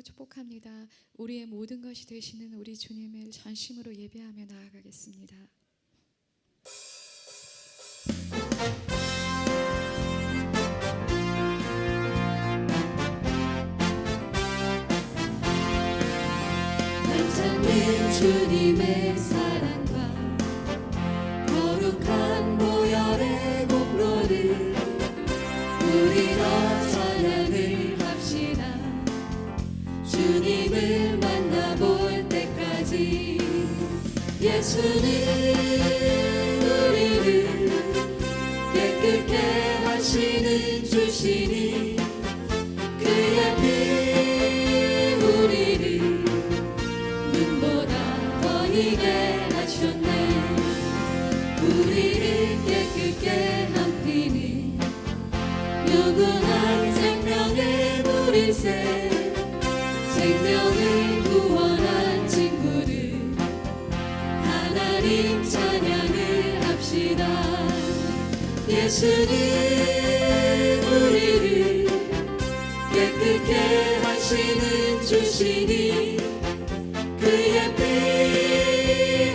축복합니다. 우리의 모든 것이 되시는 우리 주님을 전심으로 예배하며 나아가겠습니다. 찬양하는 주님의 사랑과 거룩한 보혈의 공로를 우리 더 찬양을 합시다. 주님을 만나볼 때까지 예수는 우리를 깨끗게 하시는 주시니 그의 피 우리를 눈보다 더 희게 하셨네. 우리를 깨끗게 한 피는 유구한 생명의 물일새. 생명을 구원한 친구를 하나님 찬양을 합시다. 예수는 우리를 깨끗게 하시는 주시니 그의 피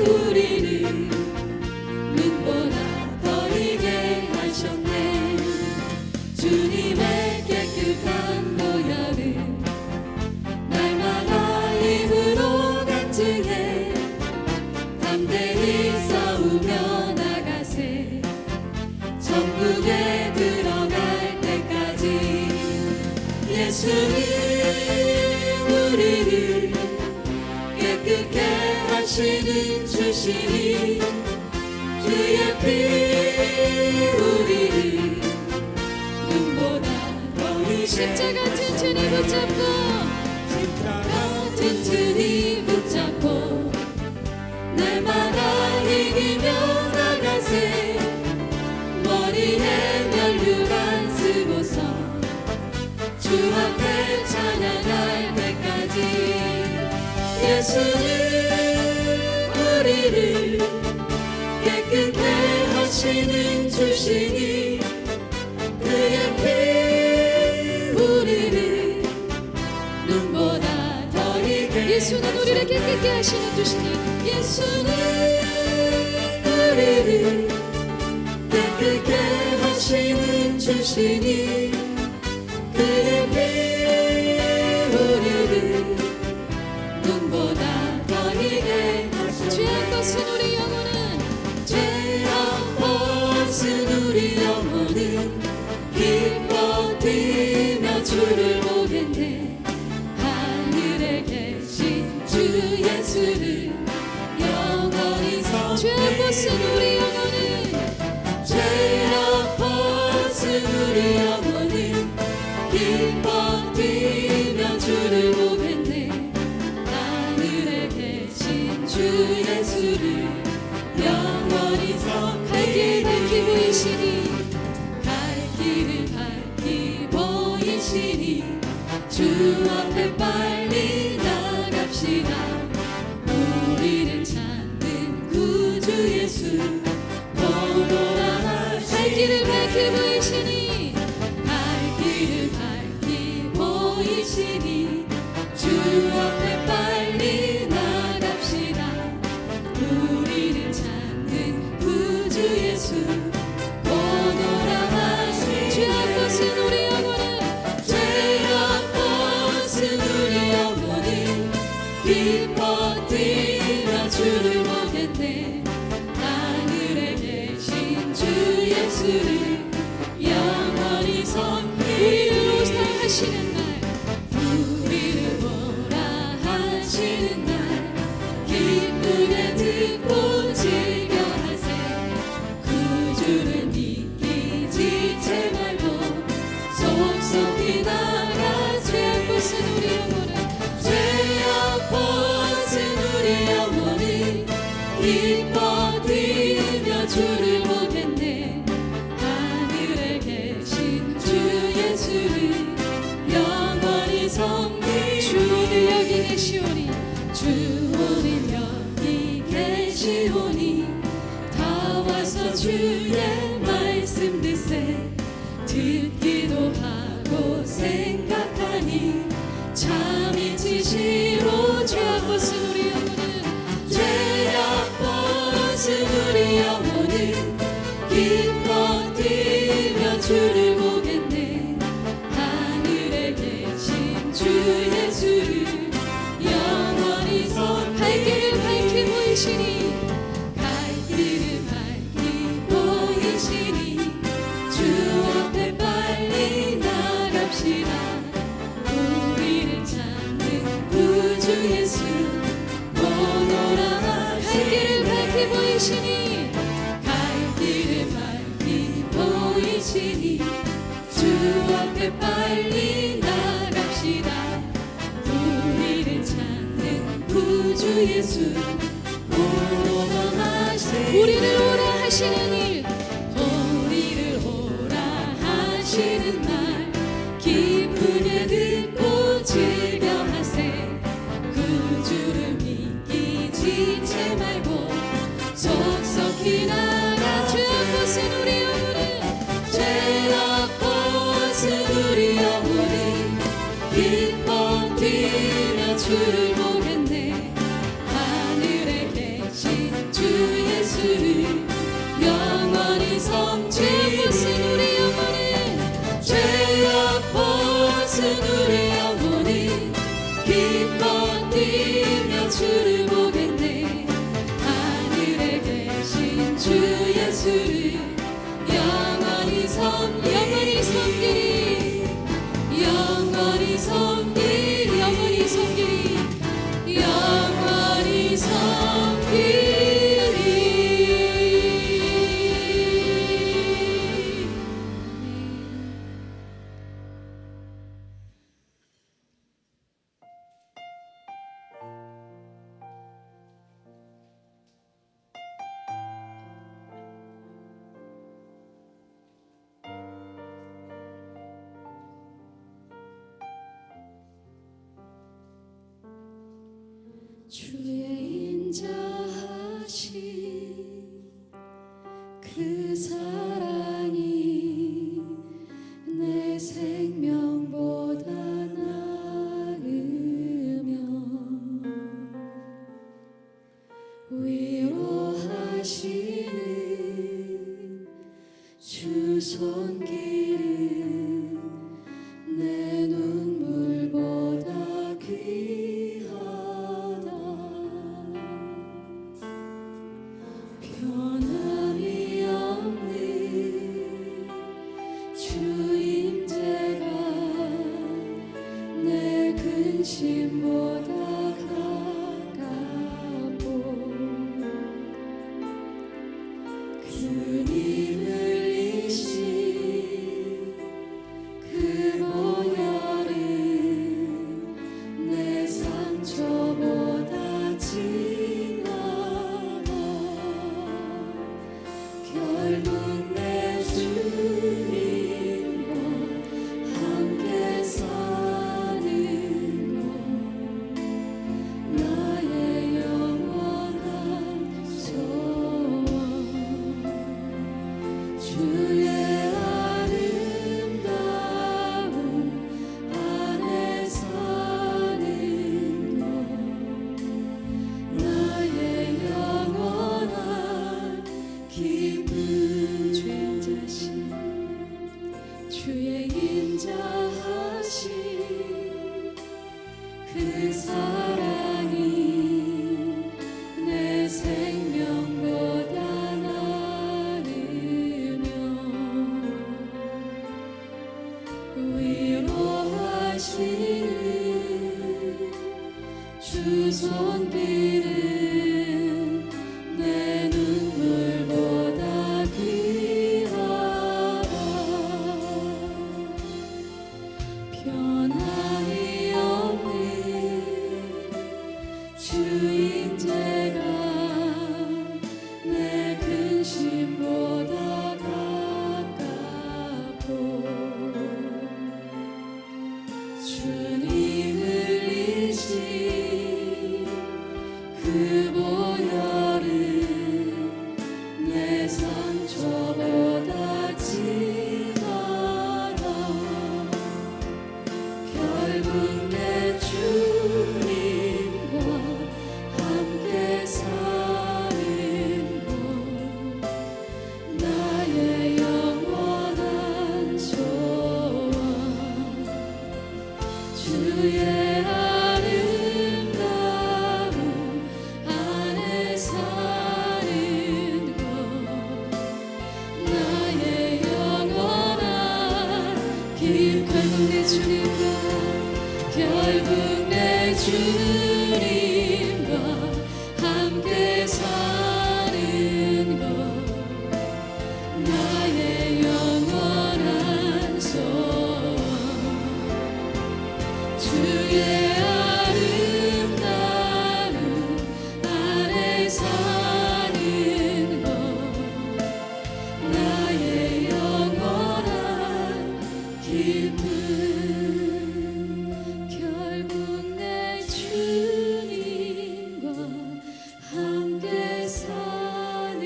우리를 눈보다 더 희게 하셨네. 주님의 깨끗한 보혈은 날마다 힘으로 간증해 담대히 싸우며 나가세. 천국에 들어갈 때까지 예수는 우리를 깨끗게 하시는 주시니 주의 피 우리를 눈보다 더 희게. 십자가 튼튼히 붙잡고 튼튼히 붙잡고 날마다 이기며 나가세. 머리에 면류관 쓰고서 주 앞에 찬양할 때까지 예수는 우리를 깨끗게 하시는 주시니 그의 피 우리를 눈보다 더 희게. 예수는 우리를 깨끗게 하시는 주시니 예수는 우리를 깨끗게 하시는 주시니 그의 피 우리를 눈보다 더 희게 하셨네. 죄악 벗은 우리 영혼은 죄악 벗은 우리 영혼은 기뻐 뛰며 주를 보겠네. 하늘에 계신 주 예수를 영원히 죄악 벗은 섬기네. 우리 영혼은 죄악 벗은 우리 영혼은 기뻐 뛰며 주를 보겠네. 하늘에 계신 주 예수를 영원히 갈 길 밝히 보이시니 갈 길을 밝히 보이시니 주 앞에 빨리 나갑시다. 우리를 찾는 구주 예수 보노라. 갈 길을 밝히 보이시니 갈 길을 밝히 보이시니 주 앞에 빨리 나갑시다. 우리를 찾는 구주 예수 보노라 하시네. 죄악 벗은 우리 영혼은 죄악 벗은 우리 영혼은 기뻐 뛰며 주를 보겠네. 하늘에 계신 주 예수를 영원히 섬기네. 우리를 사랑하시는 날 우리를 보라 하시는 날 기쁘게 듣고 즐겨하세. 구주를 믿기 지체 말고 속속히 나가. 죄악 벗은 우리 영혼은 죄악 벗은 우리 영혼은 기뻐 뛰며 주를 보겠네. 하늘에 계신 주 예수를 영원히 섬기네. 주 오늘 여기 계시오니 주 오늘 여기 계시오니 다 와서 주의 말씀 듣세. 듣기도 하고 생각하니 참이 보시시로 죄악 벗은 우리 영혼은 죄악 벗은 우리 영혼은 기뻐 뛰며 주를 보겠네. 하늘에 계신 주 예수를 영원히 갈 길을 밝히 보이시니 갈 길을 밝히 보이시니 주 앞에 빨리 나갑시다. 우리를 찾는 구주 예수 오노라 갈 길을 밝히 보이시니 갈 길을 밝히 보이시니 주 앞에 빨리 나갑시다. 우리를 찾는 구주 예수 오라 하시니 우리를 오라 하시는 일 우리를 오라 하시는 말 기쁘게 듣고 즐겨하세. 구주를 믿기 지체 말고 속속히 나가. 죄악 벗은 우리 영혼은 죄악 벗은 우리 영혼은 기뻐 뛰며 주를 보겠네. 하늘에 계신 주 예수를 영원히 섬기. 죄악 벗은 우리 영혼은 죄악 벗은 우리 영혼은 기뻐 뛰며 주를 보겠네. 하늘에 계신 주 예수를 영원히 섬기리 영원히 섬기리 영원히 섬기리 영원히 섬기리. 주의 인자하신 그 사랑이 내 생명보다 나으며 위로하시는 주 손길은 내 눈물보다 귀하다. 변함이 없는 주 임재가 내 근심보다 가깝고 그리 흘리신 그 보혈은 내 상처보다 진하다. 결국 내 주님과 함께 사는 것 나의 영원한 소원. 주의 아름다운 안에 사는 것 나의 영원한 기쁨. 주의 인자하신 그 사랑이 내 생명보다 나으며 위로하시는 주 손길은 내 눈물보다 귀하다. 변함이 없는 주 임재가 내 근심보다 가깝고 주님 흘리신 주님과 함께 사는 것 나의 영원한 소원 주의 아름다움 아래 사는 것 나의 영원한 기쁨 결국 내 주님과 함께 사는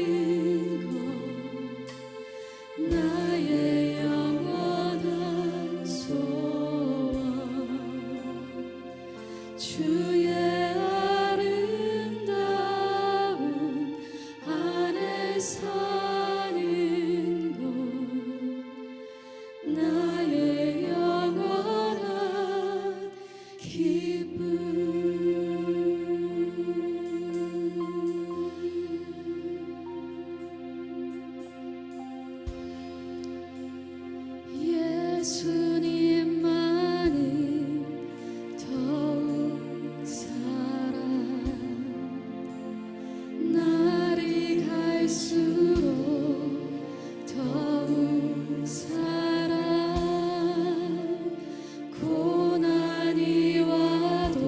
것 나의 영원한 소원 주의 아름다움 안에 사는 것 나의 영원한 기쁨 예수님만을 더욱 사랑 날이 갈수록 더욱 사랑 고난이 와도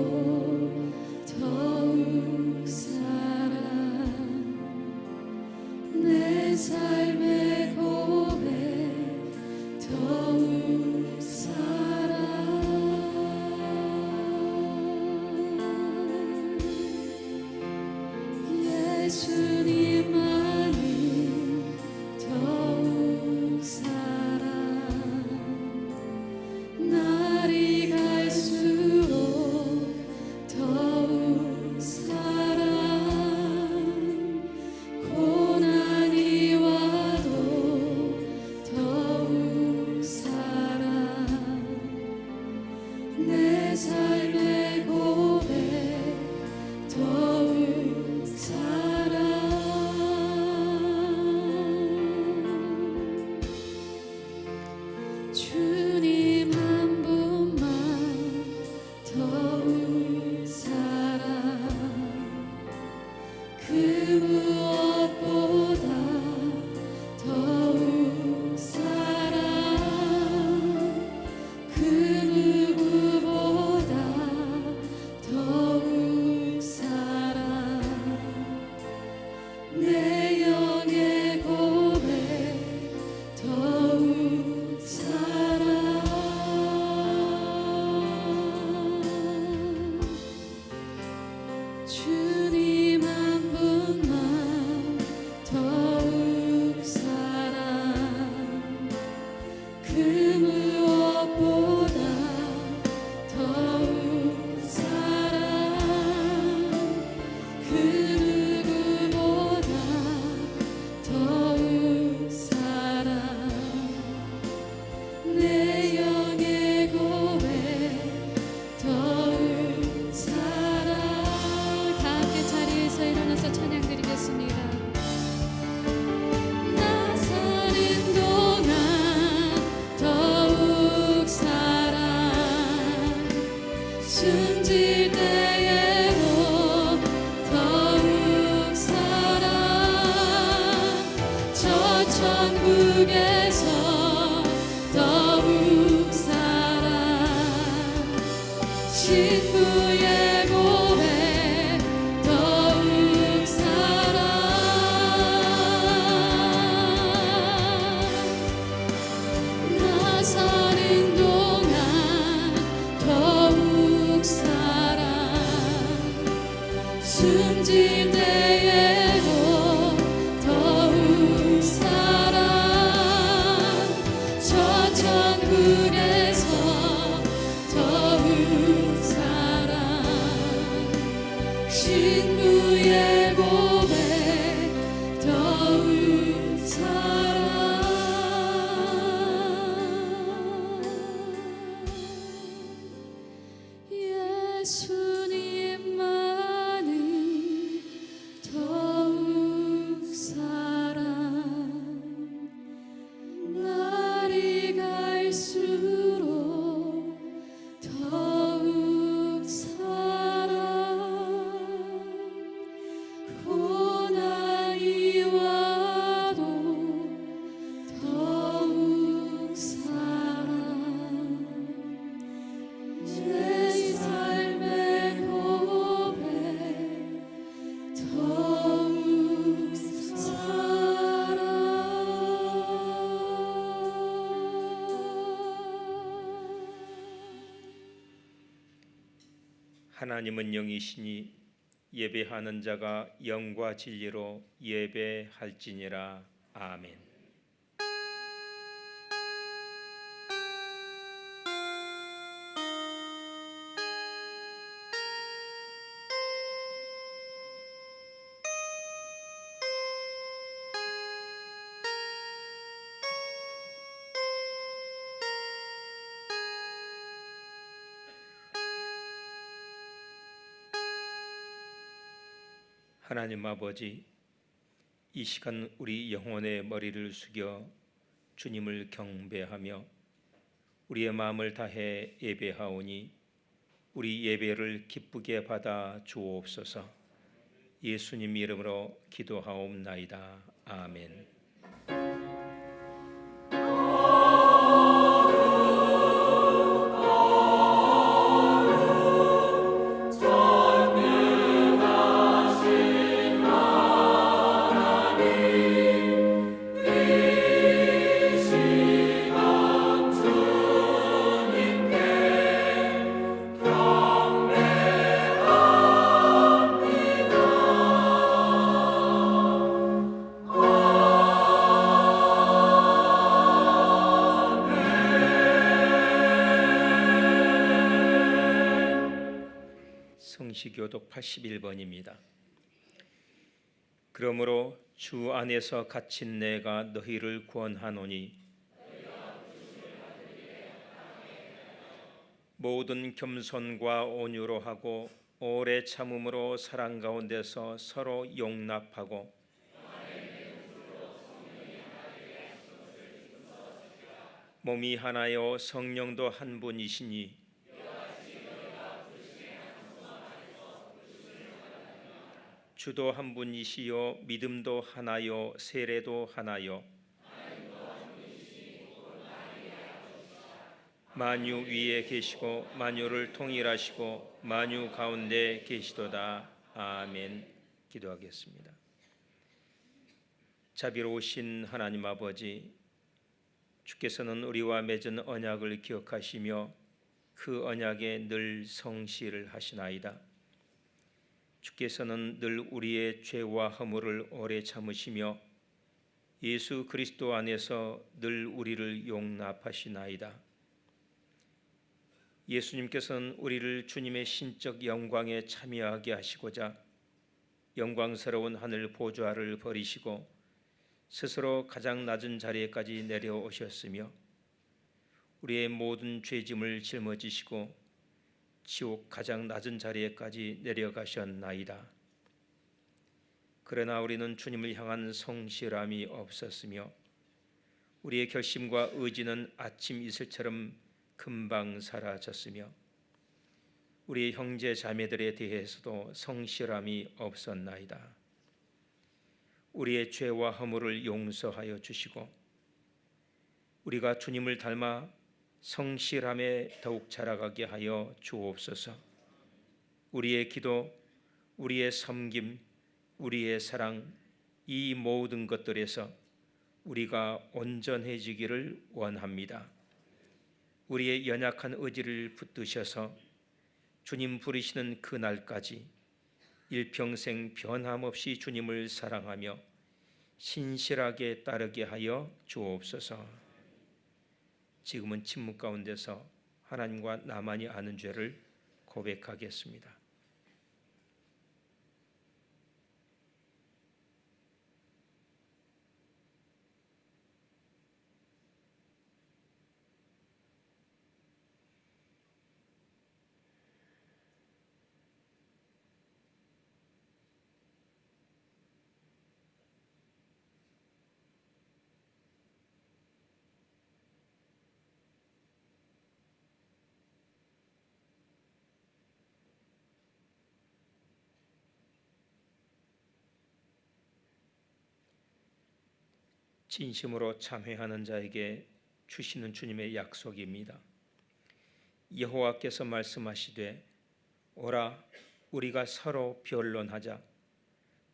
더욱 사랑 내 삶의 고백 더욱 사랑 예수님만을 더욱 사랑 날이 갈수록 더욱 사랑 고난이 와도 더욱 사랑 내 삶의 고백 더욱 사랑 주님 한 분만 더욱 사랑 그 무엇보다 더욱 사랑 그 누구보다 더욱 사랑 내 영의 고백 더욱 사랑 주님 한 분만 더욱 사랑 그 무엇보다 더욱 사랑 그 누구보다 더욱 사랑 내 영의 고백 더욱 사랑 다 함께 자리에서 일어나서 찬양드리겠습니다. 나 사는 동안 더욱 사랑 숨질 때에도 더욱 사랑 저 천국에서 더욱 사랑 친구의 고백 더욱 사랑 나 사는 동안 더욱 사랑 숨질 때에도 더욱 사랑 저 천국에서 더욱 사랑 친구의 고백 더욱 사랑 예수님만을 더욱 사랑 날이 갈수록 더욱 사랑 하나님은 영이시니 예배하는 자가 영과 진리로 예배할지니라. 아멘. 하나님 아버지, 이 시간 우리 영혼의 머리를 숙여 주님을 경배하며 우리의 마음을 다해 예배하오니 우리 예배를 기쁘게 받아 주옵소서. 예수님 이름으로 기도하옵나이다. 아멘. 성시교독 81번입니다. 그러므로 주 안에서 갇힌 내가 너희를 구원하노니 모든 겸손과 온유로 하고 오래 참음으로 사랑 가운데서 서로 용납하고 몸이 하나요 성령도 한 분이시니 주도 한 분이시요 믿음도 하나요 세례도 하나요 만유 위에 계시고 만유를 통일하시고 만유 가운데 계시도다. 아멘. 기도하겠습니다. 자비로우신 하나님 아버지, 주께서는 우리와 맺은 언약을 기억하시며 그 언약에 늘 성실을 하시나이다. 주께서는 늘 우리의 죄와 허물을 오래 참으시며 예수 그리스도 안에서 늘 우리를 용납하시나이다. 예수님께서는 우리를 주님의 신적 영광에 참여하게 하시고자 영광스러운 하늘 보좌를 버리시고 스스로 가장 낮은 자리에까지 내려오셨으며 우리의 모든 죄짐을 짊어지시고 지옥 가장 낮은 자리에까지 내려가셨나이다. 그러나 우리는 주님을 향한 성실함이 없었으며 우리의 결심과 의지는 아침 이슬처럼 금방 사라졌으며 우리의 형제 자매들에 대해서도 성실함이 없었나이다. 우리의 죄와 허물을 용서하여 주시고 우리가 주님을 닮아 성실함에 더욱 자라가게 하여 주옵소서. 우리의 기도, 우리의 섬김, 우리의 사랑, 이 모든 것들에서 우리가 온전해지기를 원합니다. 우리의 연약한 의지를 붙드셔서 주님 부르시는 그 날까지 일평생 변함없이 주님을 사랑하며 신실하게 따르게 하여 주옵소서. 지금은 침묵 가운데서 하나님과 나만이 아는 죄를 고백하겠습니다. 진심으로 참회하는 자에게 주시는 주님의 약속입니다. 여호와께서 말씀하시되 오라 우리가 서로 변론하자.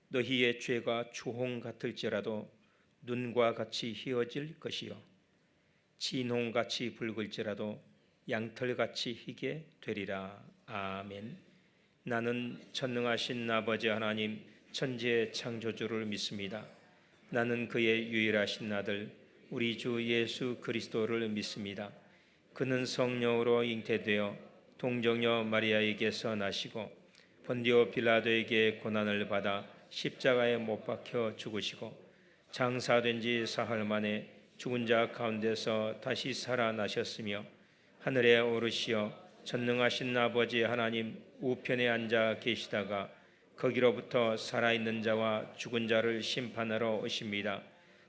너희의 죄가 주홍 같을지라도 눈과 같이 희어질 것이요 진홍같이 붉을지라도 양털같이 희게 되리라. 아멘. 나는 전능하신 아버지 하나님 천지의 창조주를 믿습니다. 나는 그의 유일하신 아들 우리 주 예수 그리스도를 믿습니다. 그는 성령으로 잉태되어 동정녀 마리아에게서 나시고 본디오 빌라도에게 고난을 받아 십자가에 못 박혀 죽으시고 장사된 지 사흘 만에 죽은 자 가운데서 다시 살아나셨으며 하늘에 오르시어 전능하신 아버지 하나님 우편에 앉아 계시다가 거기로부터 살아있는 자와 죽은 자를 심판하러 오십니다.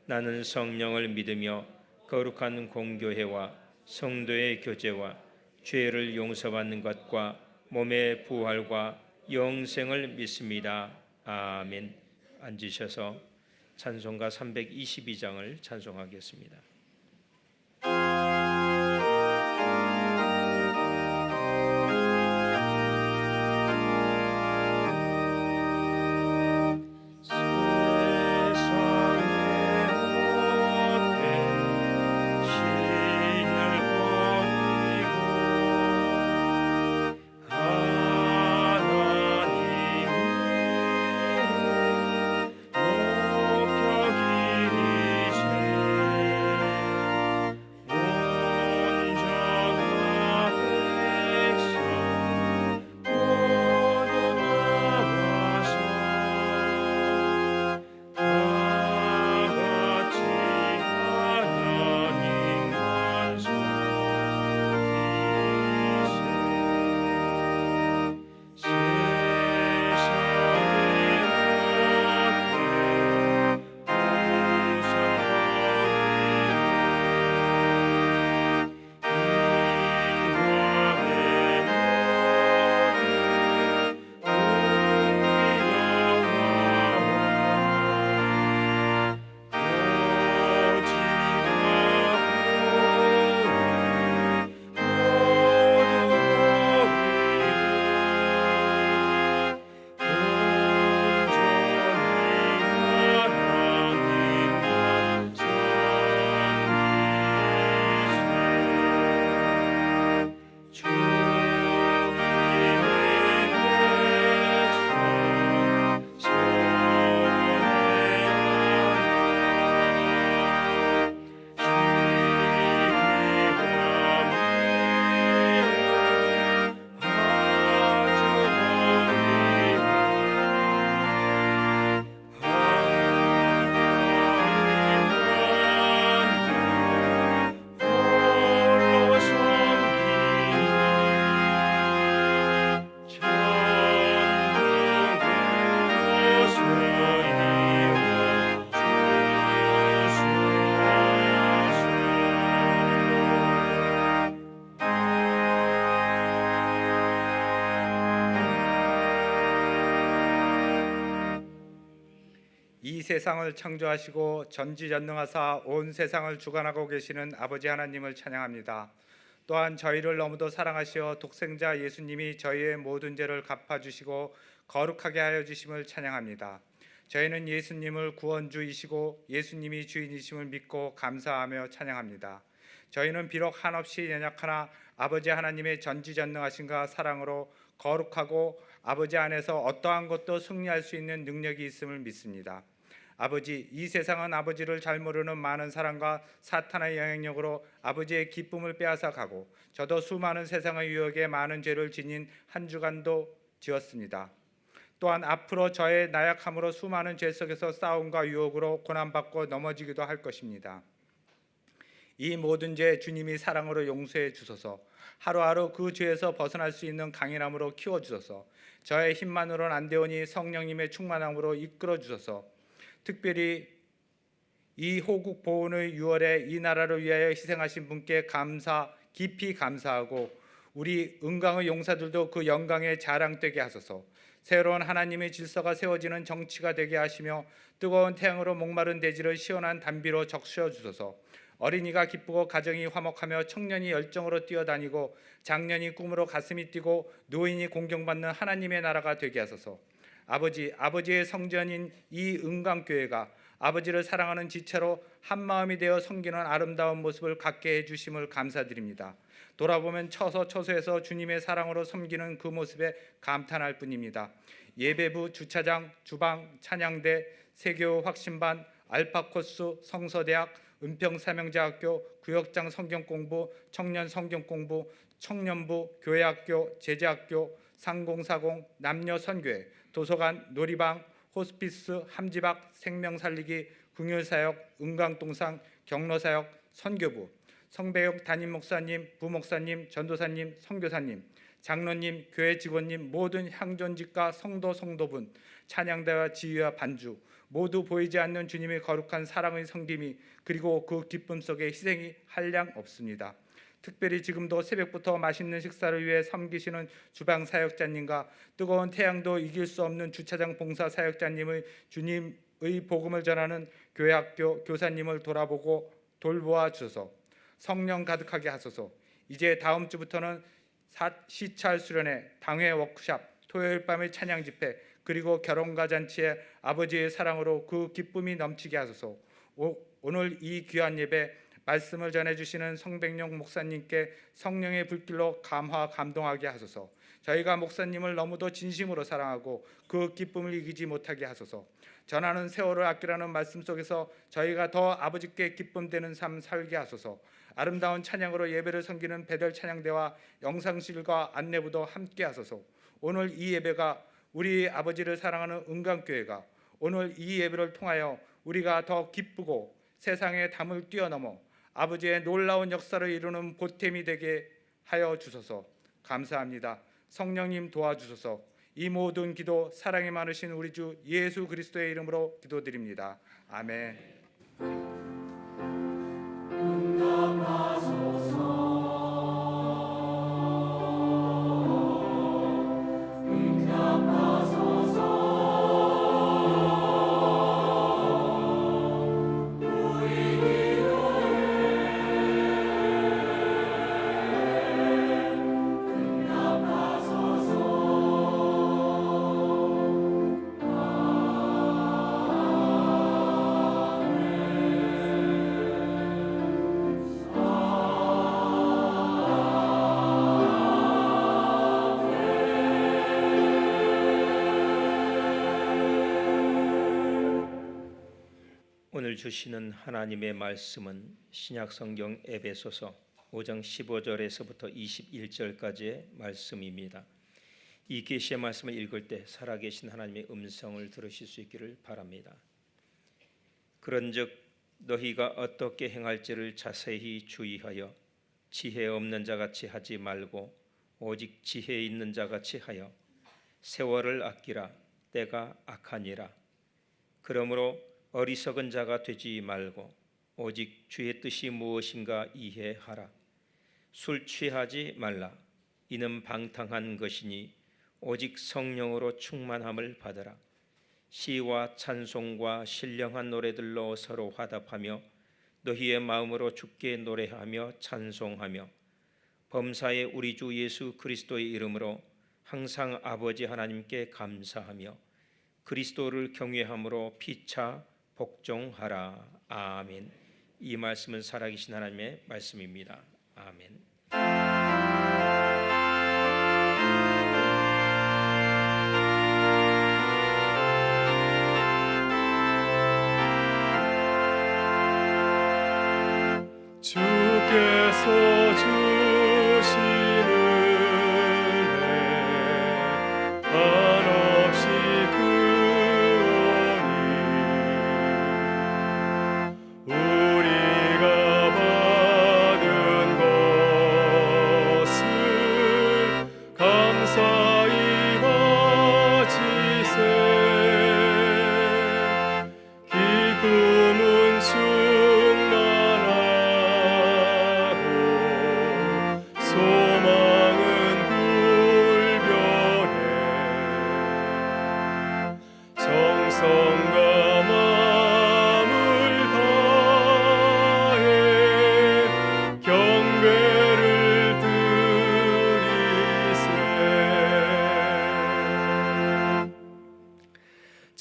나는 성령을 믿으며 거룩한 공교회와 성도의 교제와 죄를 용서받는 것과 몸의 부활과 영생을 믿습니다. 아멘. 앉으셔서 찬송가 322장을 찬송하겠습니다. 이 세상을 창조하시고 전지전능하사 온 세상을 주관하고 계시는 아버지 하나님을 찬양합니다. 또한 저희를 너무도 사랑하시어 독생자 예수님이 저희의 모든 죄를 갚아주시고 거룩하게 하여 주심을 찬양합니다. 저희는 예수님을 구원주이시고 예수님이 주인이심을 믿고 감사하며 찬양합니다. 저희는 비록 한없이 연약하나 아버지 하나님의 전지전능하심과 사랑으로 거룩하고 아버지 안에서 어떠한 것도 승리할 수 있는 능력이 있음을 믿습니다. 아버지, 이 세상은 아버지를 잘 모르는 많은 사람과 사탄의 영향력으로 아버지의 기쁨을 빼앗아 가고 저도 수많은 세상의 유혹에 많은 죄를 지닌 한 주간도 지었습니다. 또한 앞으로 저의 나약함으로 수많은 죄 속에서 싸움과 유혹으로 고난받고 넘어지기도 할 것입니다. 이 모든 죄 주님이 사랑으로 용서해 주소서. 하루하루 그 죄에서 벗어날 수 있는 강인함으로 키워주소서. 저의 힘만으로는 안 되오니 성령님의 충만함으로 이끌어 주소서. 특별히 이 호국 보훈의 6월에 이 나라를 위하여 희생하신 분께 깊이 감사하고 우리 은강의 용사들도 그 영광에 자랑되게 하소서. 새로운 하나님의 질서가 세워지는 정치가 되게 하시며 뜨거운 태양으로 목마른 대지를 시원한 단비로 적셔 주소서. 어린이가 기쁘고 가정이 화목하며 청년이 열정으로 뛰어다니고 장년이 꿈으로 가슴이 뛰고 노인이 공경받는 하나님의 나라가 되게 하소서. 아버지의 성전인 이 은강교회가 아버지를 사랑하는 지체로 한마음이 되어 섬기는 아름다운 모습을 갖게 해주심을 감사드립니다. 돌아보면 처소처소에서 주님의 사랑으로 섬기는 그 모습에 감탄할 뿐입니다. 예배부, 주차장, 주방, 찬양대, 세교 확신반, 알파코스, 성서대학, 은평사명제학교, 구역장 성경공부, 청년 성경공부, 청년부, 교회학교, 제자학교, 상공사공, 남녀선교회, 도서관, 놀이방, 호스피스, 함지박, 생명살리기, 긍휼사역, 은강동상, 경로사역, 선교부, 성배역 담임목사님, 부목사님, 전도사님, 선교사님, 장로님, 교회 직원님, 모든 향존직과 성도분, 찬양대와 지휘와 반주, 모두 보이지 않는 주님의 거룩한 사랑의 섬김이 그리고 그 기쁨 속에 희생이 한량 없습니다. 특별히 지금도 새벽부터 맛있는 식사를 위해 섬기시는 주방 사역자님과 뜨거운 태양도 이길 수 없는 주차장 봉사 사역자님의 주님의 복음을 전하는 교회학교 교사님을 돌보아 주소서. 성령 가득하게 하소서. 이제 다음 주부터는 시찰 수련회, 당회 워크숍, 토요일 밤의 찬양 집회, 그리고 결혼과 잔치에 아버지의 사랑으로 그 기쁨이 넘치게 하소서. 오늘 이 귀한 예배 말씀을 전해주시는 성백룡 목사님께 성령의 불길로 감동하게 하소서. 저희가 목사님을 너무도 진심으로 사랑하고 그 기쁨을 이기지 못하게 하소서. 전하는 세월을 아끼라는 말씀 속에서 저희가 더 아버지께 기쁨되는 삶 살게 하소서. 아름다운 찬양으로 예배를 섬기는 배들 찬양대와 영상실과 안내부도 함께 하소서. 오늘 이 예배가 우리 아버지를 사랑하는 은강교회가 오늘 이 예배를 통하여 우리가 더 기쁘고 세상의 담을 뛰어넘어 아버지의 놀라운 역사를 이루는 보탬이 되게 하여 주소서. 감사합니다. 성령님 도와주소서. 이 모든 기도 사랑이 많으신 우리 주 예수 그리스도의 이름으로 기도드립니다. 아멘. 오늘 주시는 하나님의 말씀은 신약성경 에베소서 5장 15절에서부터 21절까지의 말씀입니다. 이 계시의 말씀을 읽을 때 살아계신 하나님의 음성을 들으실 수 있기를 바랍니다. 그런즉 너희가 어떻게 행할지를 자세히 주의하여 지혜 없는 자같이 하지 말고 오직 지혜 있는 자같이 하여 세월을 아끼라. 때가 악하니라. 그러므로 어리석은 자가 되지 말고 오직 주의 뜻이 무엇인가 이해하라. 술 취하지 말라. 이는 방탕한 것이니 오직 성령으로 충만함을 받으라. 시와 찬송과 신령한 노래들로 서로 화답하며 너희의 마음으로 주께 노래하며 찬송하며 범사의 우리 주 예수 그리스도의 이름으로 항상 아버지 하나님께 감사하며 그리스도를 경외함으로 피차 복종하라. 아멘. 이 말씀은 살아계신 하나님의 말씀입니다. 아멘. 주께서 주시는 애 한없이 크오니 우리가 받은 것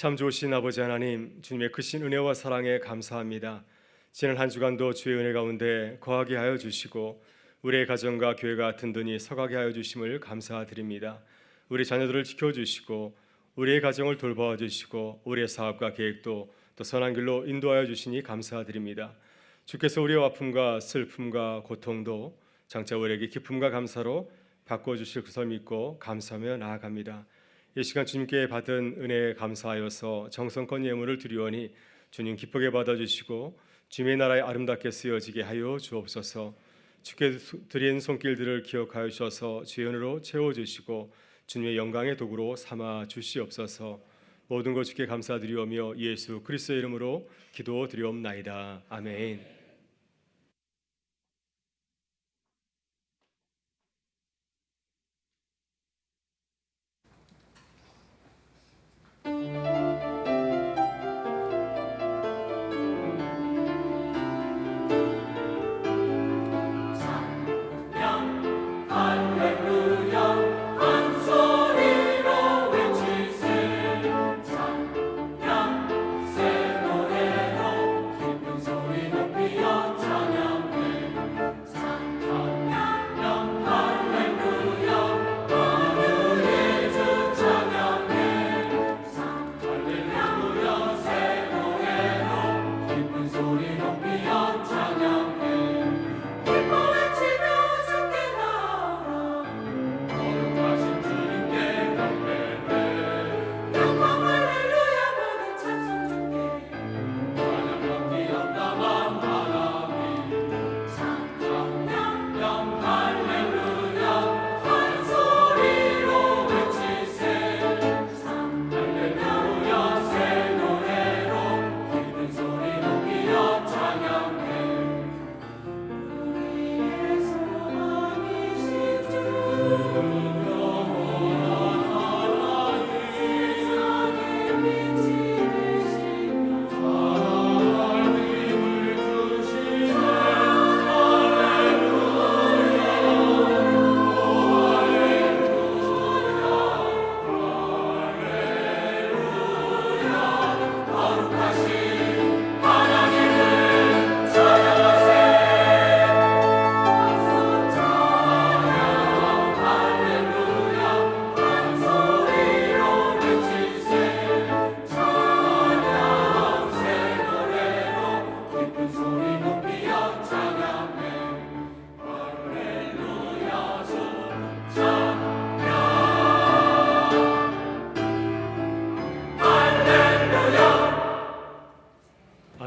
참 좋으신 아버지 하나님, 주님의 크신 은혜와 사랑에 감사합니다. 지난 한 주간도 주의 은혜 가운데 거하게 하여 주시고 우리의 가정과 교회가 든든히 서가게 하여 주심을 감사드립니다. 우리 자녀들을 지켜주시고 우리의 가정을 돌보아 주시고 우리의 사업과 계획도 또 선한 길로 인도하여 주시니 감사드립니다. 주께서 우리의 아픔과 슬픔과 고통도 장차 우리에게 기쁨과 감사로 바꿔주실 것을 믿고 감사하며 나아갑니다. 이 시간 주님께 받은 은혜에 감사하여서 정성껏 예물을 드리오니 주님 기쁘게 받아주시고 주님의 나라에 아름답게 쓰여지게 하여 주옵소서. 주께 드린 손길들을 기억하여 주셔서 주의 은혜로 채워주시고 주님의 영광의 도구로 삼아 주시옵소서. 모든 것 주께 감사드리오며 예수 그리스도의 이름으로 기도드리옵나이다. 아멘.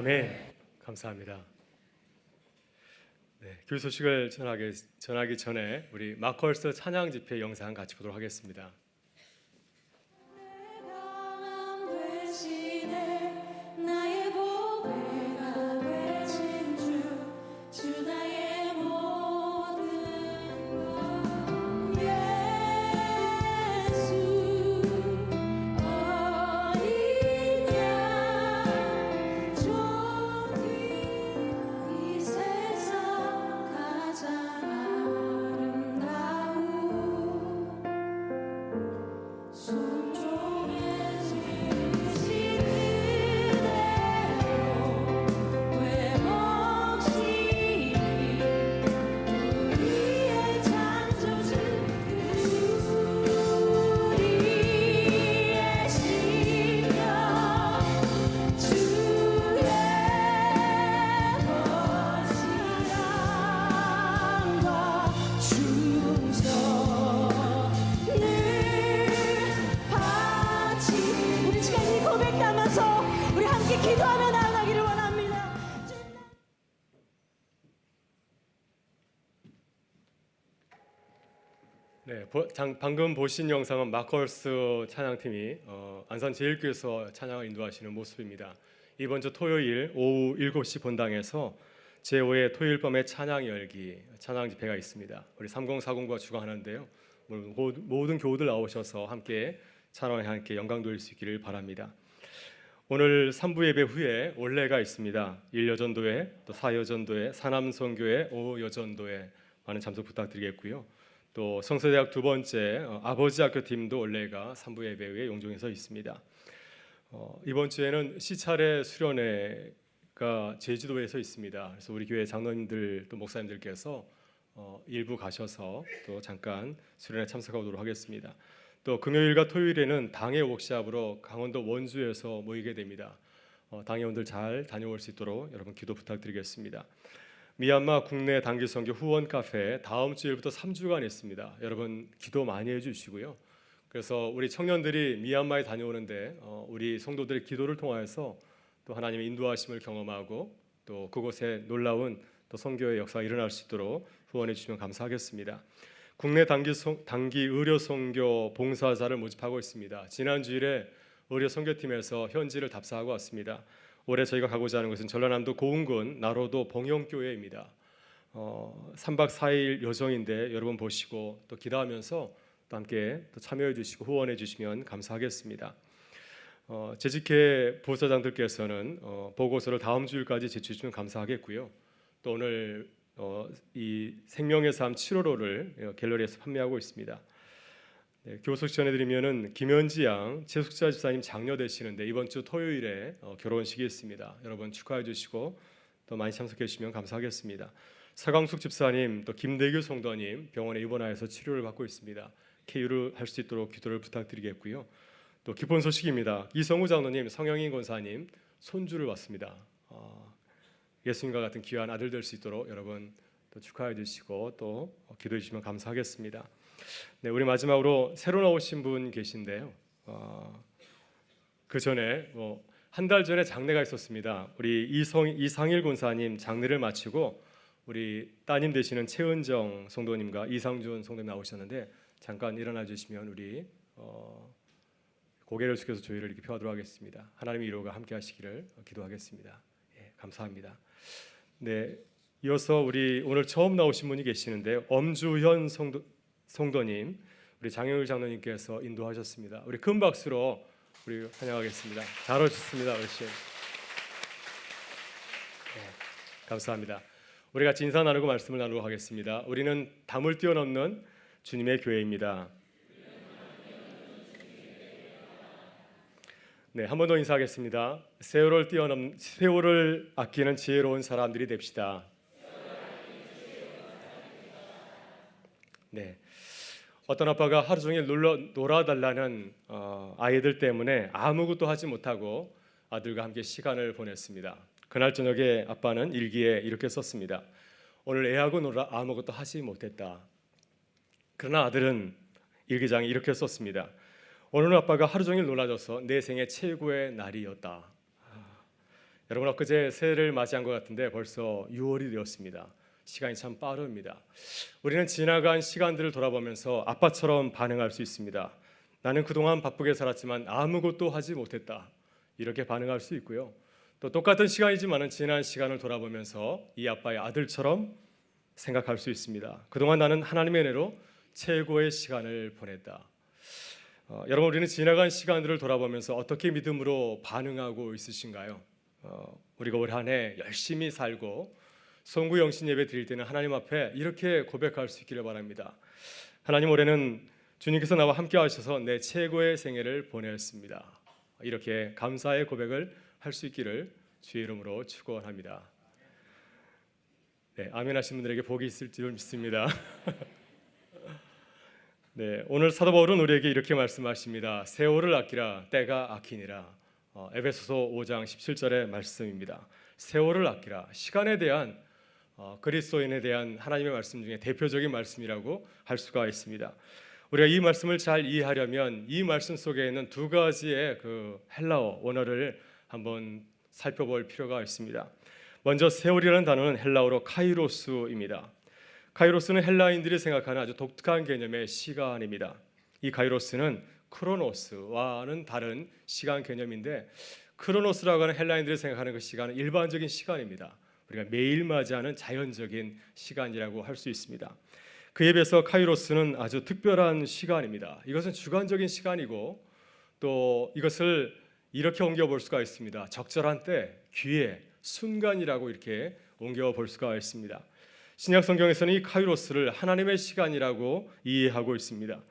아멘. 감사합니다. 교회 소식을 전하기 전에 우리 마컬스 찬양 집회 영상 같이 보도록 하겠습니다. 기도하며 나아가기를 원합니다. 방금 보신 영상은 마컬스 찬양팀이 안산제일교회에서 찬양을 인도하시는 모습입니다. 이번 주 토요일 오후 7시 본당에서 제5회 토요일 밤의 찬양 열기 찬양 집회가 있습니다. 우리 3040과 주관하는데요. 모든 교우들 나오셔서 함께 찬양에 함께 영광 돌릴 수 있기를 바랍니다. 오늘 3부 예배 후에 올레가 있습니다. 1여전도회, 또 4여전도회, 사남선교회, 5여전도회 많은 참석 부탁드리겠고요. 또 성서대학 두 번째 아버지 학교 팀도 올레가 3부 예배 후에 용종에서 있습니다. 이번 주에는 시차례 수련회가 제주도에서 있습니다. 그래서 우리 교회 장로님들 또 목사님들께서 일부 가셔서 또 잠깐 수련회 참석하도록 하겠습니다. 또 금요일과 토요일에는 당회 워크숍으로 강원도 원주에서 모이게 됩니다. 당회원들 잘 다녀올 수 있도록 여러분 기도 부탁드리겠습니다. 미얀마 국내 단기 선교 후원 카페 다음 주일부터 3주간 있습니다. 여러분 기도 많이 해주시고요. 그래서 우리 청년들이 미얀마에 다녀오는데 우리 성도들의 기도를 통하여서 또 하나님의 인도하심을 경험하고 또 그곳에 놀라운 또 선교의 역사가 일어날 수 있도록 후원해 주시면 감사하겠습니다. 국내 단기 의료 선교 봉사자를 모집하고 있습니다. 지난 주일에 의료 선교팀에서 현지를 답사하고 왔습니다. 올해 저희가 가고자 하는 것은 전라남도 고흥군 나로도 봉영교회입니다. 3박 4일 여정인데 여러분 보시고 또 기도하면서 또 함께 또 참여해 주시고 후원해 주시면 감사하겠습니다. 재직회 부서장들께서는 보고서를 다음 주일까지 제출해 주시면 감사하겠고요. 또 오늘 이 생명의 삶 7월호를 갤러리에서 판매하고 있습니다. 네, 교소식 전해드리면은 김현지 양 최숙자 집사님 장녀 되시는데 이번 주 토요일에 결혼식이 있습니다. 여러분 축하해 주시고 또 많이 참석해 주시면 감사하겠습니다. 서강숙 집사님 또 김대규 성도님 병원에 입원하여서 치료를 받고 있습니다. 쾌유를 할 수 있도록 기도를 부탁드리겠고요. 또 기쁜 소식입니다. 이성우 장로님, 성영인 권사님 손주를 받습니다. 예수님과 같은 귀한 아들 될 수 있도록 여러분 또 축하해 주시고 또 기도해 주시면 감사하겠습니다. 네, 우리 마지막으로 새로 나오신 분 계신데요. 그 전에 한 달 전에 장례가 있었습니다. 우리 이상일 권사님 장례를 마치고 우리 따님 되시는 최은정 성도님과 이상준 성도님 나오셨는데 잠깐 일어나 주시면 우리 고개를 숙여서 조의를 이렇게 표하도록 하겠습니다. 하나님의 위로가 함께 하시기를 기도하겠습니다. 예, 감사합니다. 네, 이어서 우리 오늘 처음 나오신 분이 계시는데 엄주현 성도님, 우리 장영일 장로님께서 인도하셨습니다. 우리 큰 박수로 우리 환영하겠습니다. 잘 오셨습니다, 어르신. 네, 감사합니다. 우리 같이 인사 나누고 말씀을 나누고 하겠습니다. 우리는 담을 뛰어넘는 주님의 교회입니다. 네, 한 번 더 인사하겠습니다. 세월을 아끼는 지혜로운 사람들이 됩시다. 네, 어떤 아빠가 하루 종일 놀아달라는 아이들 때문에 아무것도 하지 못하고 아들과 함께 시간을 보냈습니다. 그날 저녁에 아빠는 일기에 이렇게 썼습니다. 오늘 애하고 놀아 아무것도 하지 못했다. 그러나 아들은 일기장에 이렇게 썼습니다. 오늘은 아빠가 하루 종일 놀아줘서 내 생애 최고의 날이었다. 여러분 엊그제 새해를 맞이한 것 같은데 벌써 6월이 되었습니다. 시간이 참 빠릅니다. 우리는 지나간 시간들을 돌아보면서 아빠처럼 반응할 수 있습니다. 나는 그동안 바쁘게 살았지만 아무것도 하지 못했다. 이렇게 반응할 수 있고요. 또 똑같은 시간이지만 지난 시간을 돌아보면서 이 아빠의 아들처럼 생각할 수 있습니다. 그동안 나는 하나님의 은혜로 최고의 시간을 보냈다. 여러분 우리는 지나간 시간들을 돌아보면서 어떻게 믿음으로 반응하고 있으신가요? 우리가 올 한 해 열심히 살고 성구 영신 예배 드릴 때는 하나님 앞에 이렇게 고백할 수 있기를 바랍니다. 하나님, 올해는 주님께서 나와 함께 하셔서 내 최고의 생애를 보냈습니다. 이렇게 감사의 고백을 할 수 있기를 주의 이름으로 축원합니다. 네, 아멘 하신 분들에게 복이 있을 줄 믿습니다. 네, 오늘 사도 바울은 우리에게 이렇게 말씀하십니다. 세월을 아끼라 때가 아끼니라. 에베소서 5장 17절의 말씀입니다. 세월을 아끼라. 시간에 대한 그리스도인에 대한 하나님의 말씀 중에 대표적인 말씀이라고 할 수가 있습니다. 우리가 이 말씀을 잘 이해하려면 이 말씀 속에 있는 두 가지의 그 헬라어 원어를 한번 살펴볼 필요가 있습니다. 먼저 세월이라는 단어는 헬라어로 카이로스입니다. 카이로스는 헬라인들이 생각하는 아주 독특한 개념의 시간입니다. 이 카이로스는 크로노스와는 다른 시간 개념인데, 크로노스라고 하는 헬라인들이 생각하는 그 시간은 일반적인 시간입니다. 우리가 매일 맞이하는 자연적인 시간이라고 할 수 있습니다. 그에 비해서 카이로스는 아주 특별한 시간입니다. 이것은 주관적인 시간이고 또 이것을 이렇게 옮겨볼 수가 있습니다. 적절한 때, 기회, 순간이라고 이렇게 옮겨볼 수가 있습니다. 신약 성경에서는 이 카이로스를 하나님의 시간이라고 이해하고 있습니다.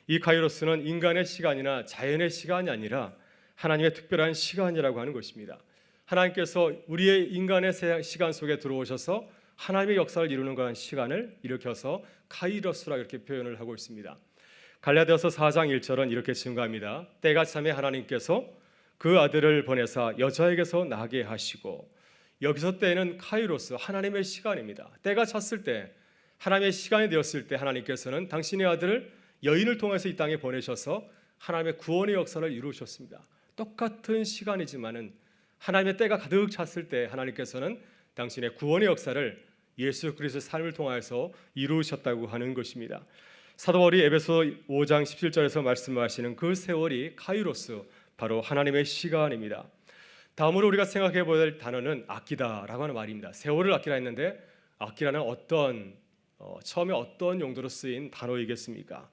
이 카이로스는 인간의 시간이나 자연의 시간이 아니라 하나님의 특별한 시간이라고 하는 것입니다. 하나님께서 우리의 인간의 시간 속에 들어오셔서 하나님의 역사를 이루는 그런 시간을 일으켜서 카이로스라 이렇게 표현을 하고 있습니다. 갈라디아서 4장 1절은 이렇게 증거합니다. 때가 참에 하나님께서 그 아들을 보내사 여자에게서 나게 하시고, 여기서 때는 카이로스, 하나님의 시간입니다. 때가 찼을 때, 하나님의 시간이 되었을 때 하나님께서는 당신의 아들을 여인을 통해서 이 땅에 보내셔서 하나님의 구원의 역사를 이루셨습니다. 똑같은 시간이지만은 하나님의 때가 가득 찼을 때 하나님께서는 당신의 구원의 역사를 예수 그리스도의 삶을 통해서 이루셨다고 하는 것입니다. 사도 바울이 에베소 5장 17절에서 말씀하시는 그 세월이 카이로스, 바로 하나님의 시간입니다. 다음으로 우리가 생각해 볼 될 단어는 아끼다라고 하는 말입니다. 세월을 아끼라 했는데 아끼라는 처음에 어떤 용도로 쓰인 단어이겠습니까?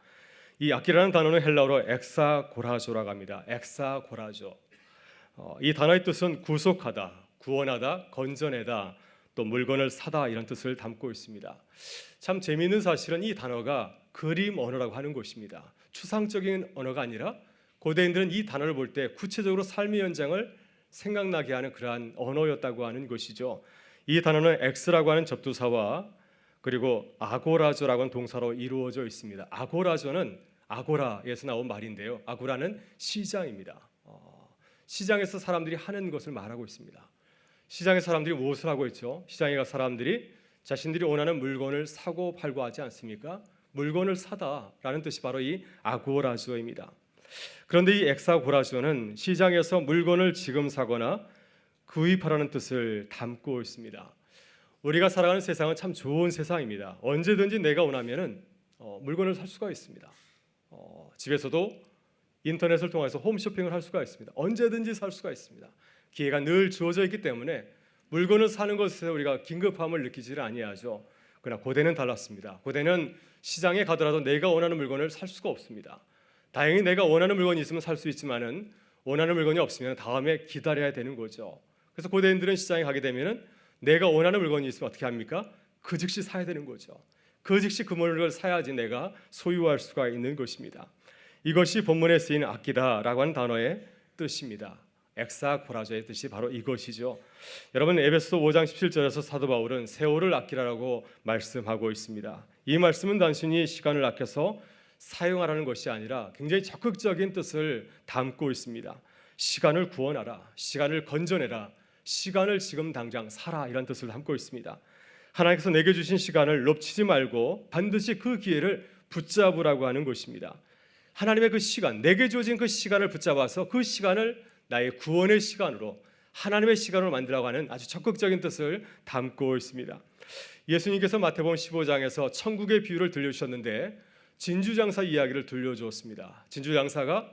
이 아끼라는 단어는 헬라어로 엑사고라조라고 합니다. 엑사고라조. 이 단어의 뜻은 구속하다, 구원하다, 건져내다, 또 물건을 사다 이런 뜻을 담고 있습니다. 참 재미있는 사실은 이 단어가 그림 언어라고 하는 것입니다. 추상적인 언어가 아니라 고대인들은 이 단어를 볼 때 구체적으로 삶의 현장을 생각나게 하는 그러한 언어였다고 하는 것이죠. 이 단어는 엑스라고 하는 접두사와 그리고 아고라조라고 하는 동사로 이루어져 있습니다. 아고라조는 아고라에서 나온 말인데요. 아고라는 시장입니다. 시장에서 사람들이 하는 것을 말하고 있습니다. 시장에 사람들이 무엇을 하고 있죠? 시장에 가 사람들이 자신들이 원하는 물건을 사고 팔고 하지 않습니까? 물건을 사다라는 뜻이 바로 이 아고라조입니다. 그런데 이 엑사고라조는 시장에서 물건을 지금 사거나 구입하라는 뜻을 담고 있습니다. 우리가 살아가는 세상은 참 좋은 세상입니다. 언제든지 내가 원하면은 물건을 살 수가 있습니다. 집에서도 인터넷을 통해서 홈쇼핑을 할 수가 있습니다. 언제든지 살 수가 있습니다. 기회가 늘 주어져 있기 때문에 물건을 사는 것에 우리가 긴급함을 느끼지를 아니하죠. 그러나 고대는 달랐습니다. 고대는 시장에 가더라도 내가 원하는 물건을 살 수가 없습니다. 다행히 내가 원하는 물건이 있으면 살 수 있지만은 원하는 물건이 없으면 다음에 기다려야 되는 거죠. 그래서 고대인들은 시장에 가게 되면은 내가 원하는 물건이 있으면 어떻게 합니까? 그 즉시 사야 되는 거죠. 그 즉시 그 물건을 사야지 내가 소유할 수가 있는 것입니다. 이것이 본문에 쓰인 아끼다라고 하는 단어의 뜻입니다. 엑사고라조의 뜻이 바로 이것이죠. 여러분, 에베소 5장 17절에서 사도 바울은 세월을 아끼라고 말씀하고 있습니다. 이 말씀은 단순히 시간을 아껴서 사용하라는 것이 아니라 굉장히 적극적인 뜻을 담고 있습니다. 시간을 구원하라, 시간을 건져내라, 시간을 지금 당장 살아, 이런 뜻을 담고 있습니다. 하나님께서 내게 주신 시간을 놓치지 말고 반드시 그 기회를 붙잡으라고 하는 것입니다. 하나님의 그 시간, 내게 주어진 그 시간을 붙잡아서 그 시간을 나의 구원의 시간으로, 하나님의 시간으로 만들라고 하는 아주 적극적인 뜻을 담고 있습니다. 예수님께서 마태복음 15장에서 천국의 비유를 들려주셨는데 진주장사 이야기를 들려주었습니다. 진주장사가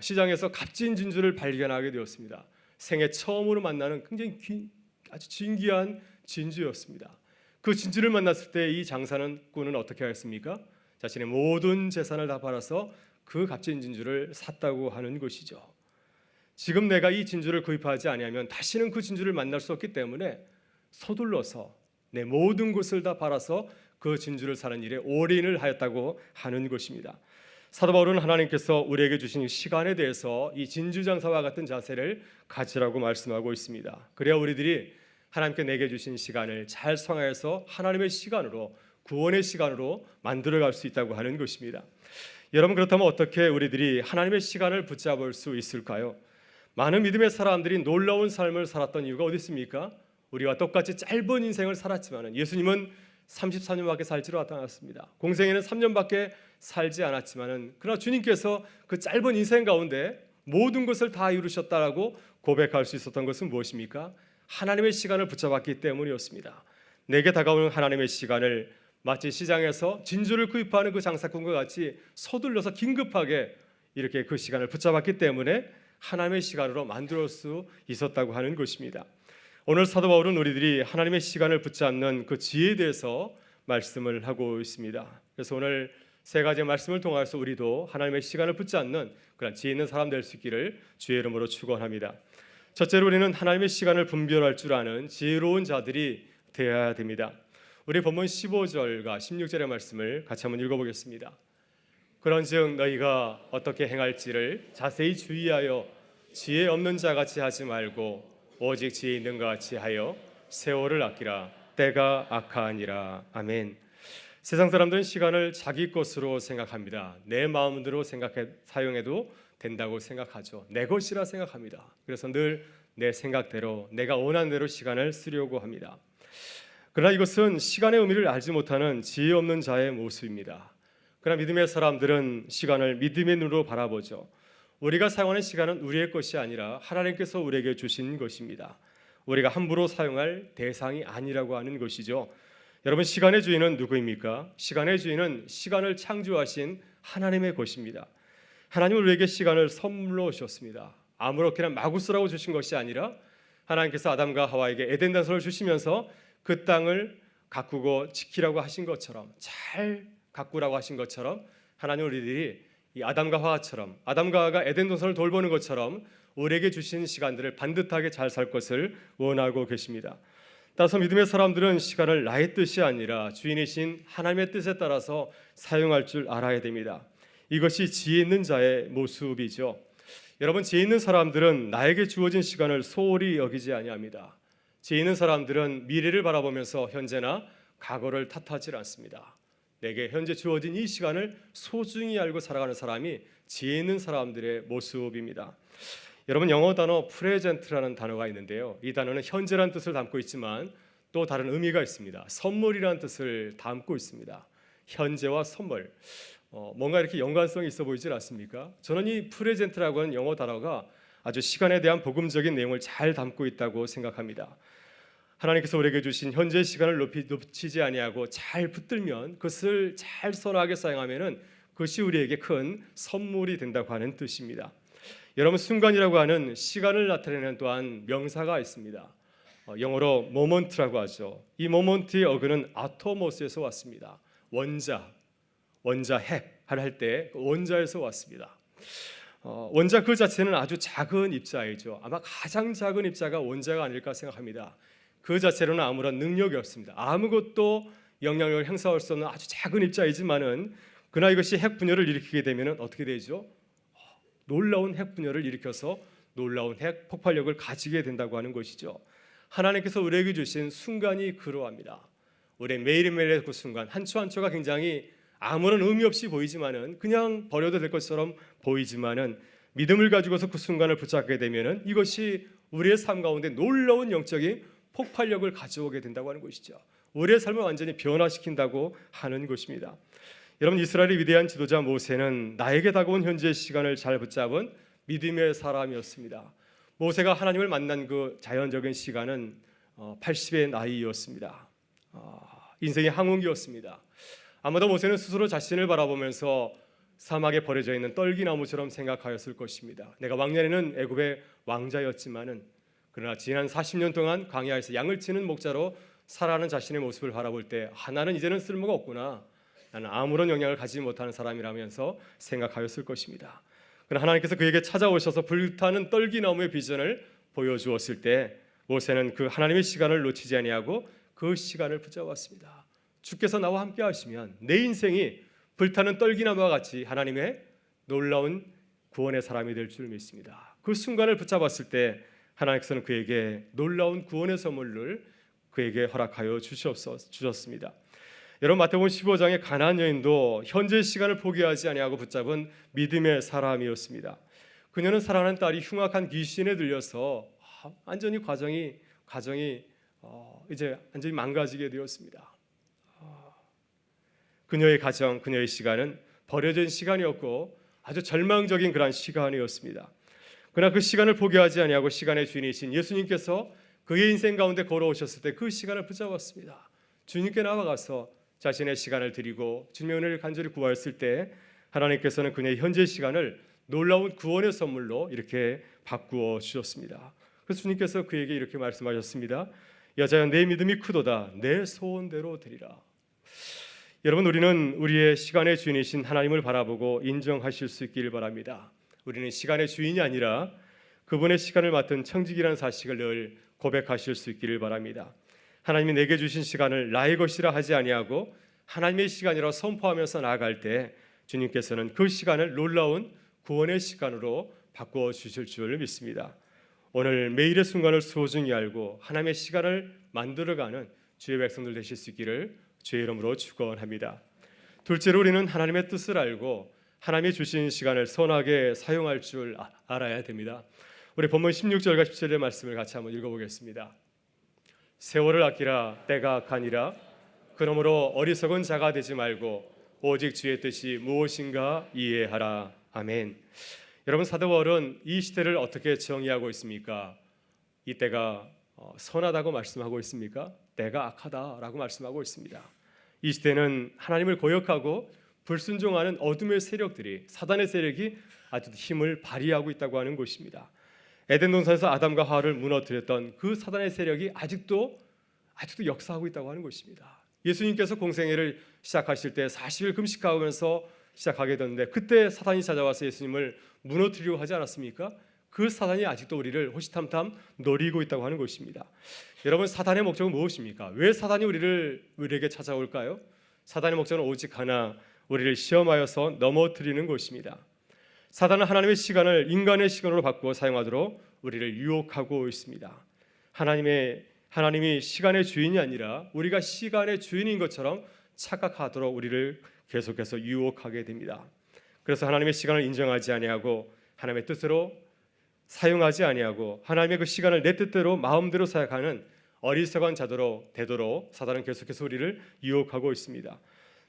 시장에서 값진 진주를 발견하게 되었습니다. 생애 처음으로 만나는 굉장히 아주 진귀한 진주였습니다. 그 진주를 만났을 때 이 장사꾼은 어떻게 하였습니까? 자신의 모든 재산을 다 팔아서 그 값진 진주를 샀다고 하는 것이죠. 지금 내가 이 진주를 구입하지 아니하면 다시는 그 진주를 만날 수 없기 때문에 서둘러서 내 모든 것을 다 팔아서 그 진주를 사는 일에 올인을 하였다고 하는 것입니다. 사도 바울은 하나님께서 우리에게 주신 시간에 대해서 이 진주 장사와 같은 자세를 가지라고 말씀하고 있습니다. 그래야 우리들이 하나님께 내게 주신 시간을 잘 성화해서 하나님의 시간으로, 구원의 시간으로 만들어갈 수 있다고 하는 것입니다. 여러분, 그렇다면 어떻게 우리들이 하나님의 시간을 붙잡을 수 있을까요? 많은 믿음의 사람들이 놀라운 삶을 살았던 이유가 어디 있습니까? 우리와 똑같이 짧은 인생을 살았지만 예수님은 34년밖에 살지 않았습니다. 공생에는 3년밖에 살지 않았지만 그러나 주님께서 그 짧은 인생 가운데 모든 것을 다 이루셨다라고 고백할 수 있었던 것은 무엇입니까? 하나님의 시간을 붙잡았기 때문이었습니다. 내게 다가오는 하나님의 시간을 마치 시장에서 진주를 구입하는 그 장사꾼과 같이 서둘러서 긴급하게 이렇게 그 시간을 붙잡았기 때문에 하나님의 시간으로 만들 수 있었다고 하는 것입니다. 오늘 사도 바울은 우리들이 하나님의 시간을 붙잡는 그 지혜에 대해서 말씀을 하고 있습니다. 그래서 오늘 세 가지 말씀을 통해서 우리도 하나님의 시간을 붙잡는 그런 지혜 있는 사람 될 수 있기를 주의 이름으로 축원합니다. 첫째로 우리는 하나님의 시간을 분별할 줄 아는 지혜로운 자들이 되어야 됩니다. 우리 본문 15절과 16절의 말씀을 같이 한번 읽어보겠습니다. 그런즉 너희가 어떻게 행할지를 자세히 주의하여 지혜 없는 자 같이 하지 말고 오직 지혜 있는 것 같이 하여 세월을 아끼라. 때가 악하니라. 아멘. 세상 사람들은 시간을 자기 것으로 생각합니다. 내 마음대로 사용해도 된다고 생각하죠. 내 것이라 생각합니다. 그래서 늘 내 생각대로 내가 원하는 대로 시간을 쓰려고 합니다. 그러나 이것은 시간의 의미를 알지 못하는 지혜 없는 자의 모습입니다. 그러나 믿음의 사람들은 시간을 믿음의 눈으로 바라보죠. 우리가 사용하는 시간은 우리의 것이 아니라 하나님께서 우리에게 주신 것입니다. 우리가 함부로 사용할 대상이 아니라고 하는 것이죠. 여러분, 시간의 주인은 누구입니까? 시간의 주인은 시간을 창조하신 하나님의 것입니다. 하나님은 우리에게 시간을 선물로 주셨습니다. 아무렇게나 마구 쓰라고 주신 것이 아니라 하나님께서 아담과 하와에게 에덴 동산을 주시면서 그 땅을 가꾸고 지키라고 하신 것처럼, 잘 가꾸라고 하신 것처럼, 하나님 우리들이 이 아담과 하와처럼, 아담과 하와가 에덴 동산을 돌보는 것처럼 우리에게 주신 시간들을 반듯하게 잘 살 것을 원하고 계십니다. 따라서 믿음의 사람들은 시간을 나의 뜻이 아니라 주인이신 하나님의 뜻에 따라서 사용할 줄 알아야 됩니다. 이것이 지혜 있는 자의 모습이죠. 여러분, 지혜 있는 사람들은 나에게 주어진 시간을 소홀히 여기지 아니합니다. 지혜 있는 사람들은 미래를 바라보면서 현재나 과거를 탓하지 않습니다. 내게 현재 주어진 이 시간을 소중히 알고 살아가는 사람이 지혜 있는 사람들의 모습입니다. 여러분, 영어 단어 프레젠트라는 단어가 있는데요. 이 단어는 현재라는 뜻을 담고 있지만 또 다른 의미가 있습니다. 선물이라는 뜻을 담고 있습니다. 현재와 선물, 뭔가 이렇게 연관성이 있어 보이질 않습니까? 저는 이 프레젠트라고 하는 영어 단어가 아주 시간에 대한 복음적인 내용을 잘 담고 있다고 생각합니다. 하나님께서 우리에게 주신 현재 시간을 놓치지 아니하고 잘 붙들면, 그것을 잘 선하게 사용하면은 그것이 우리에게 큰 선물이 된다고 하는 뜻입니다. 여러분, 순간이라고 하는 시간을 나타내는 또한 명사가 있습니다. 영어로 모먼트라고 하죠. 이 모먼트의 어근은 아토모스에서 왔습니다. 원자 핵 할 때 원자에서 왔습니다. 원자 그 자체는 아주 작은 입자이죠. 아마 가장 작은 입자가 원자가 아닐까 생각합니다. 그 자체로는 아무런 능력이 없습니다. 아무것도 영향력을 행사할 수 없는 아주 작은 입자이지만은 그러나 이것이 핵 분열을 일으키게 되면 어떻게 되죠? 놀라운 핵 분열을 일으켜서 놀라운 핵 폭발력을 가지게 된다고 하는 것이죠. 하나님께서 우리에게 주신 순간이 그러합니다. 우리 매일매일의 그 순간, 한 초 한 초가 굉장히 아무런 의미 없이 보이지만은, 그냥 버려도 될 것처럼 보이지만은, 믿음을 가지고서 그 순간을 붙잡게 되면은 이것이 우리의 삶 가운데 놀라운 영적인 폭발력을 가져오게 된다고 하는 것이죠. 우리의 삶을 완전히 변화시킨다고 하는 것입니다. 여러분, 이스라엘의 위대한 지도자 모세는 나에게 다가온 현재의 시간을 잘 붙잡은 믿음의 사람이었습니다. 모세가 하나님을 만난 그 자연적인 시간은 80의 나이였습니다. 인생의 항운기였습니다. 아마도 모세는 스스로 자신을 바라보면서 사막에 버려져 있는 떨기나무처럼 생각하였을 것입니다. 내가 왕년에는 애굽의 왕자였지만은, 그러나 지난 40년 동안 광야에서 양을 치는 목자로 살아가는 자신의 모습을 바라볼 때, 나는 이제는 쓸모가 없구나, 나는 아무런 영향을 가지지 못하는 사람이라면서 생각하였을 것입니다. 그러나 하나님께서 그에게 찾아오셔서 불타는 떨기나무의 비전을 보여주었을 때 모세는 그 하나님의 시간을 놓치지 아니하고 그 시간을 붙잡았습니다. 주께서 나와 함께 하시면 내 인생이 불타는 떨기나무와 같이 하나님의 놀라운 구원의 사람이 될 줄 믿습니다. 그 순간을 붙잡았을 때 하나님께서는 그에게 놀라운 구원의 선물을 그에게 허락하여 주셨습니다. 여러분, 마태복음 15장의 가나안 여인도 현재의 시간을 포기하지 아니하고 붙잡은 믿음의 사람이었습니다. 그녀는 사랑하는 딸이 흉악한 귀신에 들려서 완전히 가정이 이제 완전히 망가지게 되었습니다. 그녀의 가정, 그녀의 시간은 버려진 시간이었고 아주 절망적인 그런 시간이었습니다. 그러나 그 시간을 포기하지 아니하고 시간의 주인이신 예수님께서 그의 인생 가운데 걸어오셨을 때 그 시간을 붙잡았습니다. 주님께 나아가서 자신의 시간을 드리고 주님의 은혜를 간절히 구하였을 때 하나님께서는 그녀의 현재 시간을 놀라운 구원의 선물로 이렇게 바꾸어 주셨습니다. 그래서 주님께서 그에게 이렇게 말씀하셨습니다. 여자여, 내 믿음이 크도다. 내 소원대로 되리라. 여러분, 우리는 우리의 시간의 주인이신 하나님을 바라보고 인정하실 수 있기를 바랍니다. 우리는 시간의 주인이 아니라 그분의 시간을 맡은 청직이라는 사실을 늘 고백하실 수 있기를 바랍니다. 하나님이 내게 주신 시간을 나의 것이라 하지 아니하고 하나님의 시간이라 선포하면서 나아갈 때 주님께서는 그 시간을 놀라운 구원의 시간으로 바꿔 주실 줄 믿습니다. 오늘 매일의 순간을 소중히 알고 하나님의 시간을 만들어가는 주의 백성들 되실 수 있기를 주의 이름으로 축원합니다. 둘째로 우리는 하나님의 뜻을 알고 하나님이 주신 시간을 선하게 사용할 줄 알아야 됩니다. 우리 본문 16절과 17절의 말씀을 같이 한번 읽어보겠습니다. 세월을 아끼라 때가 악하니라. 그러므로 어리석은 자가 되지 말고 오직 주의 뜻이 무엇인가 이해하라. 아멘. 여러분, 사도 바울은 이 시대를 어떻게 정의하고 있습니까? 이 때가 선하다고 말씀하고 있습니까? 때가 악하다라고 말씀하고 있습니다. 이 시대는 하나님을 거역하고 불순종하는 어둠의 세력들이, 사단의 세력이 아주 힘을 발휘하고 있다고 하는 것입니다. 에덴 동산에서 아담과 하와를 무너뜨렸던 그 사단의 세력이 아직도 역사하고 있다고 하는 것입니다. 예수님께서 공생애를 시작하실 때 40일 금식하면서 시작하게 됐는데 그때 사단이 찾아와서 예수님을 무너뜨리려고 하지 않았습니까? 그 사단이 아직도 우리를 호시탐탐 노리고 있다고 하는 것입니다. 여러분, 사단의 목적은 무엇입니까? 왜 사단이 우리에게 찾아올까요? 사단의 목적은 오직 하나, 우리를 시험하여서 넘어뜨리는 것입니다. 사단은 하나님의 시간을 인간의 시간으로 바꾸어 사용하도록 우리를 유혹하고 있습니다. 하나님이 시간의 주인이 아니라 우리가 시간의 주인인 것처럼 착각하도록 우리를 계속해서 유혹하게 됩니다. 그래서 하나님의 시간을 인정하지 아니하고 하나님의 뜻으로 사용하지 아니하고 하나님의 그 시간을 내 뜻대로 마음대로 사용하는 어리석은 자도록 되도록 사단은 계속해서 우리를 유혹하고 있습니다.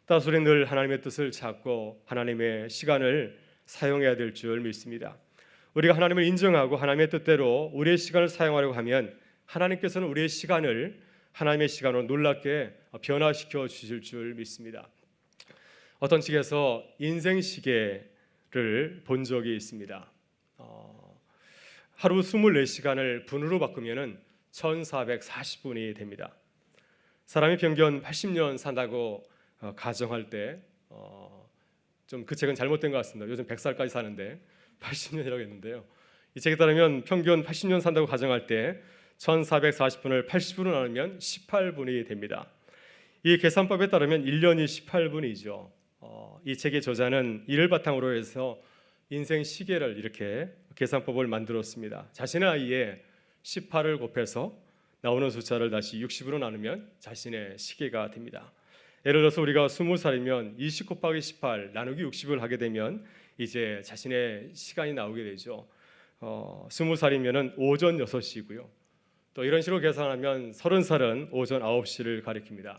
따라서 우리는 늘 하나님의 뜻을 찾고 하나님의 시간을 사용해야 될 줄 믿습니다. 우리가 하나님을 인정하고 하나님의 뜻대로 우리의 시간을 사용하려고 하면 하나님께서는 우리의 시간을 하나님의 시간으로 놀랍게 변화시켜 주실 줄 믿습니다. 어떤 책에서 인생 시계를 본 적이 있습니다. 하루 24시간을 분으로 바꾸면 1440분이 됩니다. 사람이 평균 80년 산다고 가정할 때 좀 그 책은 잘못된 것 같습니다. 요즘 100살까지 사는데 80년이라고 했는데요. 이 책에 따르면 평균 80년 산다고 가정할 때 1440분을 80분으로 나누면 18분이 됩니다. 이 계산법에 따르면 1년이 18분이죠. 이 책의 저자는 이를 바탕으로 해서 인생 시계를 이렇게 계산법을 만들었습니다. 자신의 나이에 18을 곱해서 나오는 숫자를 다시 60으로 나누면 자신의 시계가 됩니다. 예를 들어서 우리가 20살이면 20 곱하기 18 나누기 60을 하게 되면 이제 자신의 시간이 나오게 되죠. 20살이면 오전 6시고요. 또 이런 식으로 계산하면 30살은 오전 9시를 가리킵니다.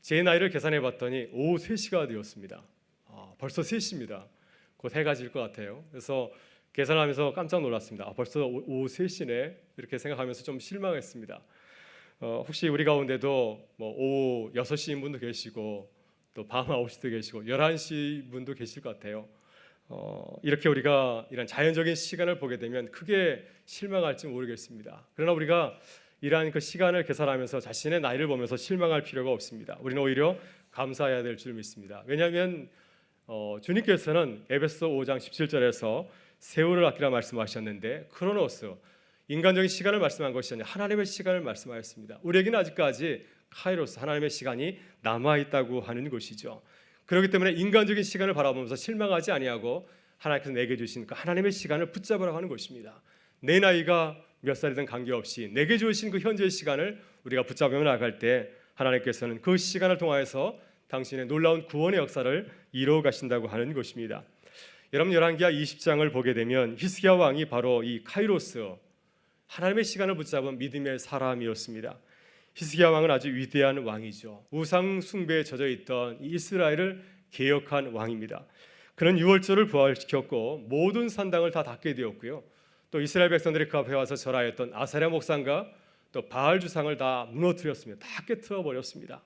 제 나이를 계산해 봤더니 오후 3시가 되었습니다. 벌써 3시입니다. 곧 해가 질 것 같아요. 그래서 계산하면서 깜짝 놀랐습니다. 벌써 오후 3시네 이렇게 생각하면서 좀 실망했습니다. 혹시 우리 가운데도 오후 6시인 분도 계시고 또 밤 9시도 계시고 11시 분도 계실 것 같아요. 이렇게 우리가 이런 자연적인 시간을 보게 되면 크게 실망할지 모르겠습니다. 그러나 우리가 이러한 그 시간을 계산하면서 자신의 나이를 보면서 실망할 필요가 없습니다. 우리는 오히려 감사해야 될 줄 믿습니다. 왜냐하면 주님께서는 에베소 5장 17절에서 세월을 아끼라 말씀하셨는데 크로노스, 인간적인 시간을 말씀한 것이 아니라 하나님의 시간을 말씀하였습니다. 우리에게는 아직까지 카이로스, 하나님의 시간이 남아있다고 하는 것이죠. 그렇기 때문에 인간적인 시간을 바라보면서 실망하지 아니하고 하나님께서 내게 주신 그 하나님의 시간을 붙잡으라고 하는 것입니다. 내 나이가 몇 살이든 관계없이 내게 주신 그 현재의 시간을 우리가 붙잡으며 나갈 때 하나님께서는 그 시간을 통하여서 당신의 놀라운 구원의 역사를 이루어 가신다고 하는 것입니다. 여러분, 열왕기하 20장을 보게 되면 히스기야 왕이 바로 이 카이로스, 하나님의 시간을 붙잡은 믿음의 사람이었습니다. 히스기야 왕은 아주 위대한 왕이죠. 우상 숭배에 젖어 있던 이스라엘을 개혁한 왕입니다. 그는 유월절을 부활시켰고 모든 산당을 다 닫게 되었고요. 또 이스라엘 백성들이 그 앞에 와서 절하였던 아세라 목상과 또 바알 주상을 다 무너뜨렸습니다. 다 깨트려 버렸습니다.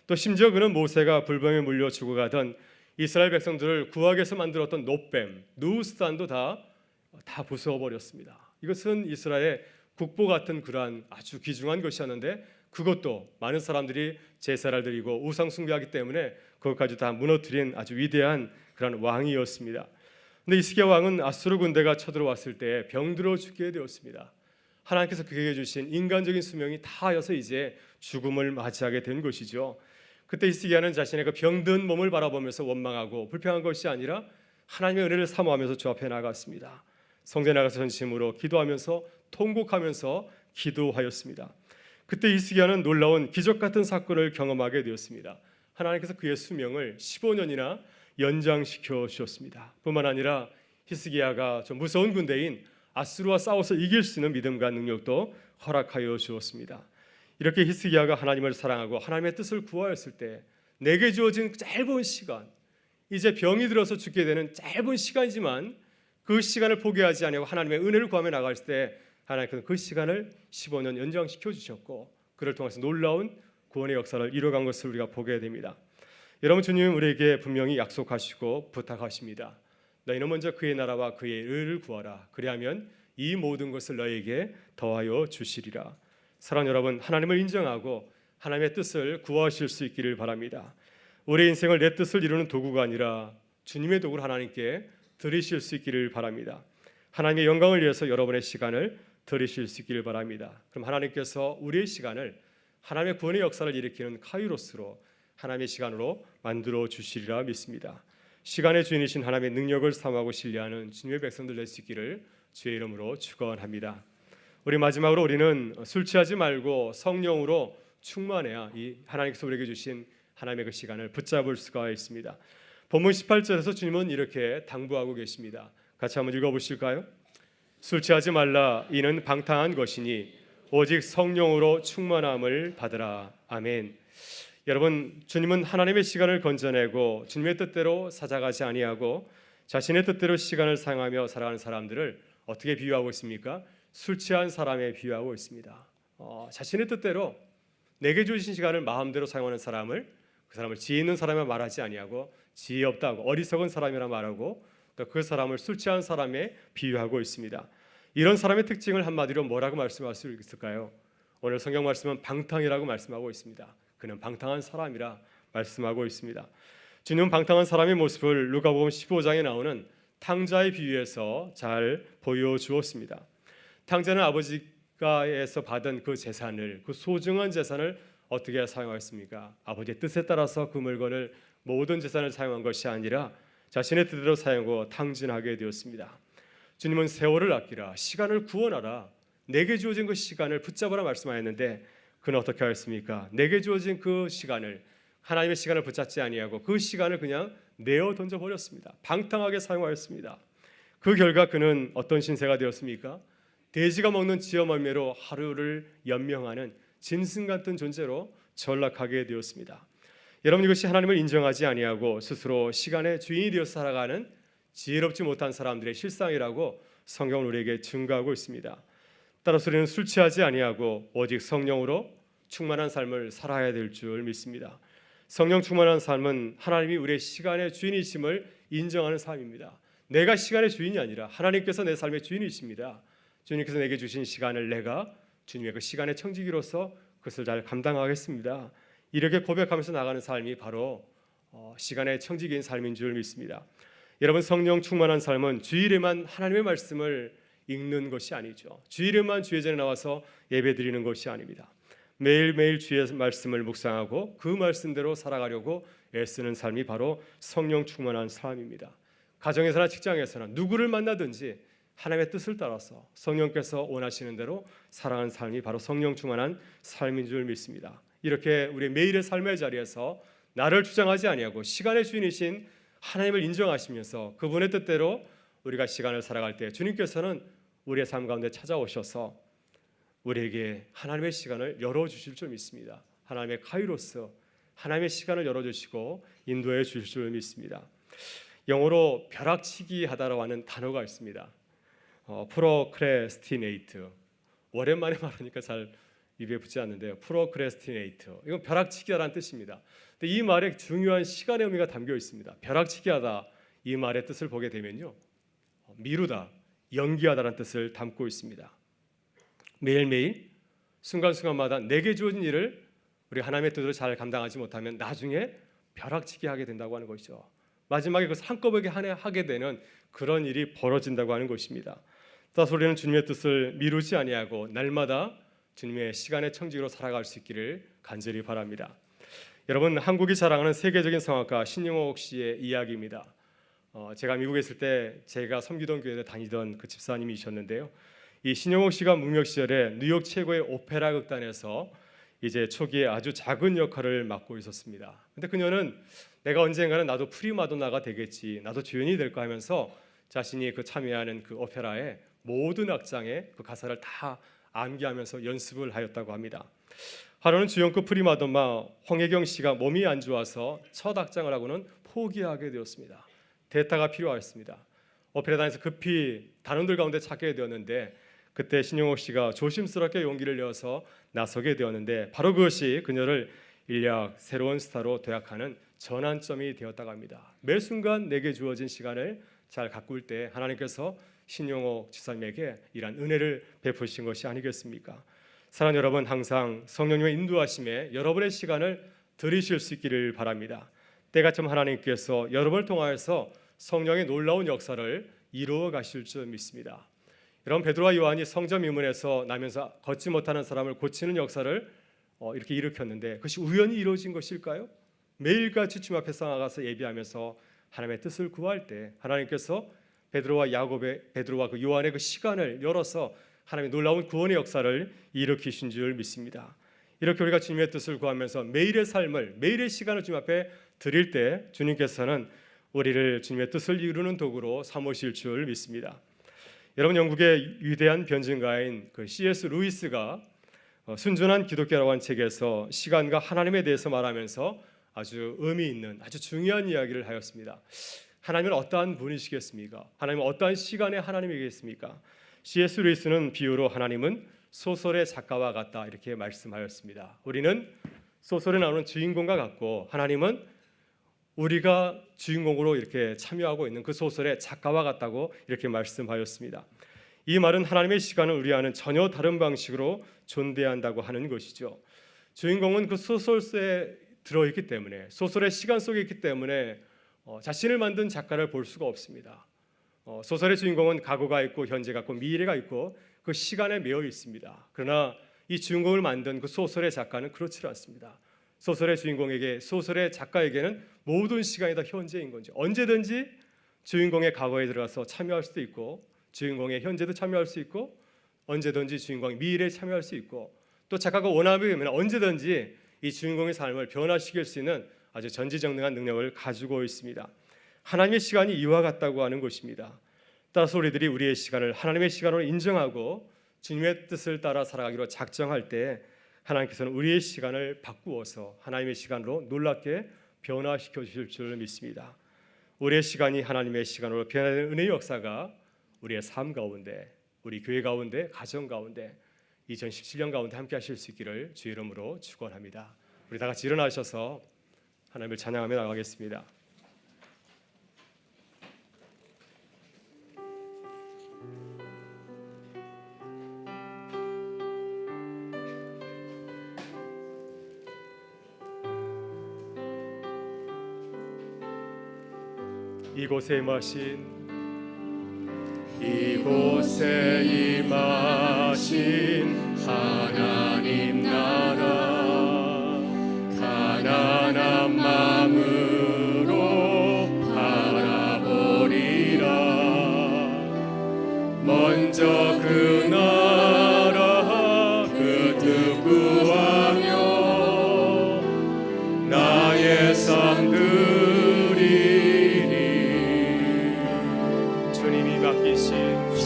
또 심지어 그는 모세가 불뱀에 물려 죽어가던 이스라엘 백성들을 구하기위해서 만들었던 놋뱀, 누우스단도 다 부수어 버렸습니다. 이것은 이스라엘의 국보 같은 그러한 아주 귀중한 것이었는데 그것도 많은 사람들이 제사를 드리고 우상 숭배하기 때문에 그것까지 다 무너뜨린 아주 위대한 그런 왕이었습니다. 근데 히스기야 왕은 아수르 군대가 쳐들어왔을 때 병들어 죽게 되었습니다. 하나님께서 그에게 주신 인간적인 수명이 다하여서 이제 죽음을 맞이하게 된 것이죠. 그때 히스기야는 자신의 그 병든 몸을 바라보면서 원망하고 불평한 것이 아니라 하나님의 은혜를 사모하면서 주 앞에 나갔습니다. 성전에 나가서 전심으로 기도하면서 통곡하면서 기도하였습니다. 그때 히스기야는 놀라운 기적 같은 사건을 경험하게 되었습니다. 하나님께서 그의 수명을 15년이나 연장시켜 주셨습니다. 뿐만 아니라 히스기야가 좀 무서운 군대인 아수르와 싸워서 이길 수 있는 믿음과 능력도 허락하여 주었습니다. 이렇게 히스기야가 하나님을 사랑하고 하나님의 뜻을 구하였을 때 내게 주어진 짧은 시간, 이제 병이 들어서 죽게 되는 짧은 시간이지만 그 시간을 포기하지 아니하고 하나님의 은혜를 구하며 나갈 때 하나님께서 그 시간을 15년 연장시켜 주셨고 그를 통해서 놀라운 구원의 역사를 이뤄간 것을 우리가 보게 됩니다. 여러분, 주님은 우리에게 분명히 약속하시고 부탁하십니다. 너희는 먼저 그의 나라와 그의 의를 구하라. 그리하면 이 모든 것을 너희에게 더하여 주시리라. 사랑하는 여러분, 하나님을 인정하고 하나님의 뜻을 구하실 수 있기를 바랍니다. 우리의 인생을 내 뜻을 이루는 도구가 아니라 주님의 도구를 하나님께 드리실 수 있기를 바랍니다. 하나님의 영광을 위해서 여러분의 시간을 드리실 수 있기를 바랍니다. 그럼 하나님께서 우리의 시간을 하나님의 구원의 역사를 일으키는 카이로스로 하나님의 시간으로 만들어 주시리라 믿습니다. 시간의 주인이신 하나님의 능력을 사모하고 신뢰하는 주님의 백성들 될 수 있기를 주의 이름으로 축원합니다. 우리 마지막으로 우리는 술 취하지 말고 성령으로 충만해야 이 하나님께서 우리에게 주신 하나님의 그 시간을 붙잡을 수가 있습니다. 본문 18절에서 주님은 이렇게 당부하고 계십니다. 같이 한번 읽어보실까요? 술 취하지 말라. 이는 방탕한 것이니 오직 성령으로 충만함을 받으라. 아멘. 여러분, 주님은 하나님의 시간을 건져내고 주님의 뜻대로 살아가지 아니하고 자신의 뜻대로 시간을 사용하며 살아가는 사람들을 어떻게 비유하고 있습니까? 술 취한 사람에 비유하고 있습니다. 자신의 뜻대로 내게 주신 시간을 마음대로 사용하는 사람을, 그 사람을 지혜 있는 사람이라 말하지 아니하고 지혜 없다고 어리석은 사람이라 말하고 그 사람을 술 취한 사람에 비유하고 있습니다. 이런 사람의 특징을 한마디로 뭐라고 말씀할 수 있을까요? 오늘 성경 말씀은 방탕이라고 말씀하고 있습니다. 그는 방탕한 사람이라 말씀하고 있습니다. 주님은 방탕한 사람의 모습을 누가복음 15장에 나오는 탕자의 비유에서 잘 보여주었습니다. 탕자는 아버지가에서 받은 그 재산을, 그 소중한 재산을 어떻게 사용하였습니까? 아버지의 뜻에 따라서 그 물건을, 모든 재산을 사용한 것이 아니라 자신의 뜻대로 사용하고 탕진하게 되었습니다. 주님은 세월을 아끼라, 시간을 구원하라, 내게 주어진 그 시간을 붙잡으라 말씀하였는데 그는 어떻게 하였습니까? 내게 주어진 그 시간을, 하나님의 시간을 붙잡지 아니하고 그 시간을 그냥 내어 던져버렸습니다. 방탕하게 사용하였습니다. 그 결과 그는 어떤 신세가 되었습니까? 돼지가 먹는 지어멀매로 하루를 연명하는 짐승 같은 존재로 전락하게 되었습니다. 여러분, 이것이 하나님을 인정하지 아니하고 스스로 시간의 주인이 되어 살아가는 지혜롭지 못한 사람들의 실상이라고 성경은 우리에게 증거하고 있습니다. 따라서 우리는 술 취하지 아니하고 오직 성령으로 충만한 삶을 살아야 될 줄 믿습니다. 성령 충만한 삶은 하나님이 우리의 시간의 주인이심을 인정하는 삶입니다. 내가 시간의 주인이 아니라 하나님께서 내 삶의 주인이십니다. 주님께서 내게 주신 시간을 내가 주님의 그 시간의 청지기로서 그것을 잘 감당하겠습니다. 이렇게 고백하면서 나가는 삶이 바로 시간의 청지기인 삶인 줄 믿습니다. 여러분, 성령 충만한 삶은 주일에만 하나님의 말씀을 읽는 것이 아니죠. 주일에만 주의 전에 나와서 예배드리는 것이 아닙니다. 매일매일 주의 말씀을 묵상하고 그 말씀대로 살아가려고 애쓰는 삶이 바로 성령 충만한 삶입니다. 가정에서나 직장에서나 누구를 만나든지 하나님의 뜻을 따라서 성령께서 원하시는 대로 살아가는 삶이 바로 성령 충만한 삶인 줄 믿습니다. 이렇게 우리 매일의 삶의 자리에서 나를 주장하지 아니하고 시간의 주인이신 하나님을 인정하시면서 그분의 뜻대로 우리가 시간을 살아갈 때 주님께서는 우리의 삶 가운데 찾아오셔서 우리에게 하나님의 시간을 열어주실 줄 믿습니다. 하나님의 카이로스, 하나님의 시간을 열어주시고 인도해 주실 줄 믿습니다. 영어로 벼락치기 하다라고 하는 단어가 있습니다. 프로크레스티네이트, 오랜만에 말하니까 잘 입에 붙지 않는데요. 프로크레스티네이트, 이건 벼락치기하다는 뜻입니다. 근데 이 말에 중요한 시간의 의미가 담겨 있습니다. 벼락치기하다, 이 말의 뜻을 보게 되면요, 미루다, 연기하다라는 뜻을 담고 있습니다. 매일매일 순간순간마다 내게 주어진 일을 우리 하나님의 뜻으로 잘 감당하지 못하면 나중에 벼락치기 하게 된다고 하는 것이죠. 마지막에 그것을 한꺼번에 하게 되는 그런 일이 벌어진다고 하는 것입니다. 따라서 우리는 주님의 뜻을 미루지 아니하고 날마다 주님의 시간의 청지기로 살아갈 수 있기를 간절히 바랍니다. 여러분, 한국이 자랑하는 세계적인 성악가 신용옥 씨의 이야기입니다. 제가 미국에 있을 때 제가 섬기던 교회에 다니던 그 집사님이셨는데요. 이 신영옥 씨가 무명 시절에 뉴욕 최고의 오페라 극단에서 이제 초기에 아주 작은 역할을 맡고 있었습니다. 근데 그녀는 내가 언젠가는 나도 프리마돈나가 되겠지, 나도 주연이 될까 하면서 자신이 그 참여하는 그 오페라의 모든 악장의 그 가사를 다 암기하면서 연습을 하였다고 합니다. 하루는 주연급 프리마돈나 홍혜경 씨가 몸이 안 좋아서 첫 악장을 하고는 포기하게 되었습니다. 대타가 필요하였습니다. 오페라단에서 급히 단원들 가운데 찾게 되었는데 그때 신영옥 씨가 조심스럽게 용기를 내어서 나서게 되었는데 바로 그것이 그녀를 인력 새로운 스타로 도약하는 전환점이 되었다고 합니다. 매 순간 내게 주어진 시간을 잘 가꿀 때 하나님께서 신영옥 집사님에게 이러한 은혜를 베푸신 것이 아니겠습니까? 사랑하는 여러분, 항상 성령님의 인도하심에 여러분의 시간을 들이실 수 있기를 바랍니다. 때같이 하나님께서 여러분을 통하여서 성령의 놀라운 역사를 이루어 가실 줄 믿습니다. 여러분, 베드로와 요한이 성전 미문에서 나면서 걷지 못하는 사람을 고치는 역사를 이렇게 일으켰는데 그것이 우연히 이루어진 것일까요? 매일같이 주님 앞에 나가서 예배하면서 하나님의 뜻을 구할 때 하나님께서 베드로와 그 요한의 그 시간을 열어서 하나님의 놀라운 구원의 역사를 일으키신 줄 믿습니다. 이렇게 우리가 주님의 뜻을 구하면서 매일의 삶을, 매일의 시간을 주님 앞에 드릴 때 주님께서는 우리를 주님의 뜻을 이루는 도구로 삼으실 줄 믿습니다. 여러분, 영국의 위대한 변증가인 그 C.S. 루이스가 순전한 기독교라고 한 책에서 시간과 하나님에 대해서 말하면서 아주 의미 있는 아주 중요한 이야기를 하였습니다. 하나님은 어떠한 분이시겠습니까? 하나님은 어떠한 시간의 하나님이겠습니까? C.S. 루이스는 비유로 하나님은 소설의 작가와 같다 이렇게 말씀하였습니다. 우리는 소설에 나오는 주인공과 같고 하나님은 우리가 주인공으로 이렇게 참여하고 있는 그 소설의 작가와 같다고 이렇게 말씀하였습니다. 이 말은 하나님의 시간을 우리와는 전혀 다른 방식으로 존재한다고 하는 것이죠. 주인공은 그 소설 속에 들어있기 때문에, 소설의 시간 속에 있기 때문에 자신을 만든 작가를 볼 수가 없습니다. 소설의 주인공은 과거가 있고 현재가 있고 미래가 있고 그 시간에 매여 있습니다. 그러나 이 주인공을 만든 그 소설의 작가는 그렇지 않습니다. 소설의 주인공에게, 소설의 작가에게는 모든 시간이 다 현재인 건지, 언제든지 주인공의 과거에 들어가서 참여할 수도 있고 주인공의 현재도 참여할 수 있고 언제든지 주인공의 미래에 참여할 수 있고 또 작가가 원하면 언제든지 이 주인공의 삶을 변화시킬 수 있는 아주 전지전능한 능력을 가지고 있습니다. 하나님의 시간이 이와 같다고 하는 것입니다. 따라서 우리들이 우리의 시간을 하나님의 시간으로 인정하고 주님의 뜻을 따라 살아가기로 작정할 때 하나님께서는 우리의 시간을 바꾸어서 하나님의 시간으로 놀랍게 변화시켜 주실 줄 믿습니다. 우리의 시간이 하나님의 시간으로 변화되는 은혜의 역사가 우리의 삶 가운데, 우리 교회 가운데, 가정 가운데 2017년 가운데 함께 하실 수 있기를 주의 이름으로 축원합니다. 우리 다 같이 일어나셔서 하나님을 찬양하며 나가겠습니다. 이곳에 임하신 하나님 나라 가난한 마음으로 바라보리라. 먼저 그 나라 그 뜻 구하며 나의 삶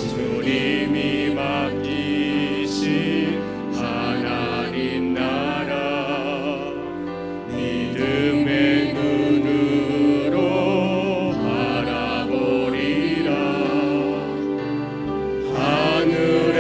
주님이 맡기신 하나님 나라 믿음의 눈으로 바라보리라. 하늘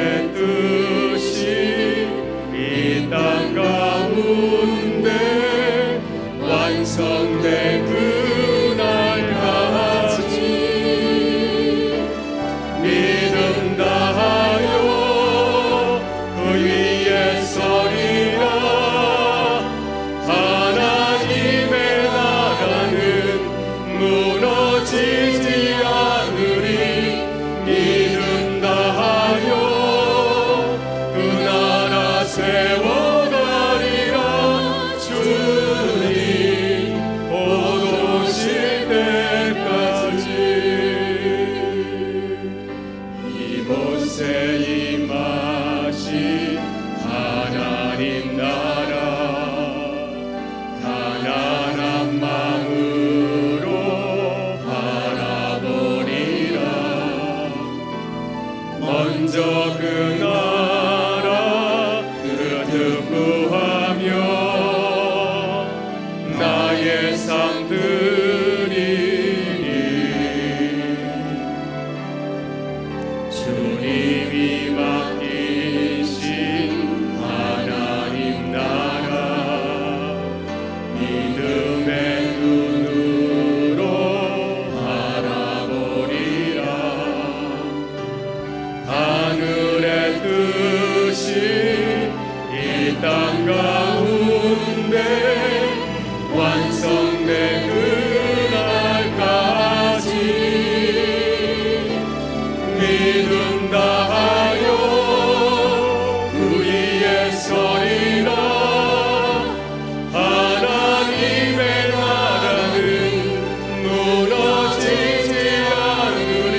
이곳에 임하신 하나님 나라 가난한 마음으로 바라보리라. 먼저 그 나라 그릇 구하며 나의 상 드리니 주님이 맡기신 하나님 나라 믿음의 눈으로 바라보리라. 하늘의 뜻이 이 땅 가운데 완성된 그날까지 믿음 다하여 그 위에 서리라. 하나님의 나라는 무너지지 않으리.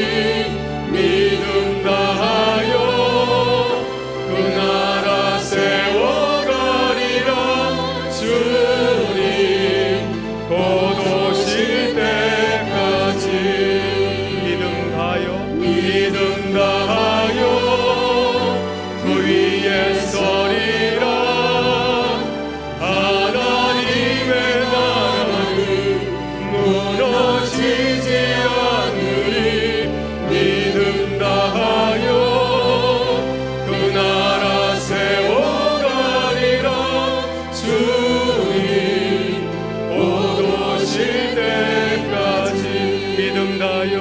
믿음 다하여 그 나라 세워가리라. 주님 곧 오실 때까지 믿음 다하여 그 위에 서리라. 하나님의 나라는 무너지지 않으리. 믿음 다하여 그 나라 세워가리라. 주님 곧 오실 때까지 믿음 다하여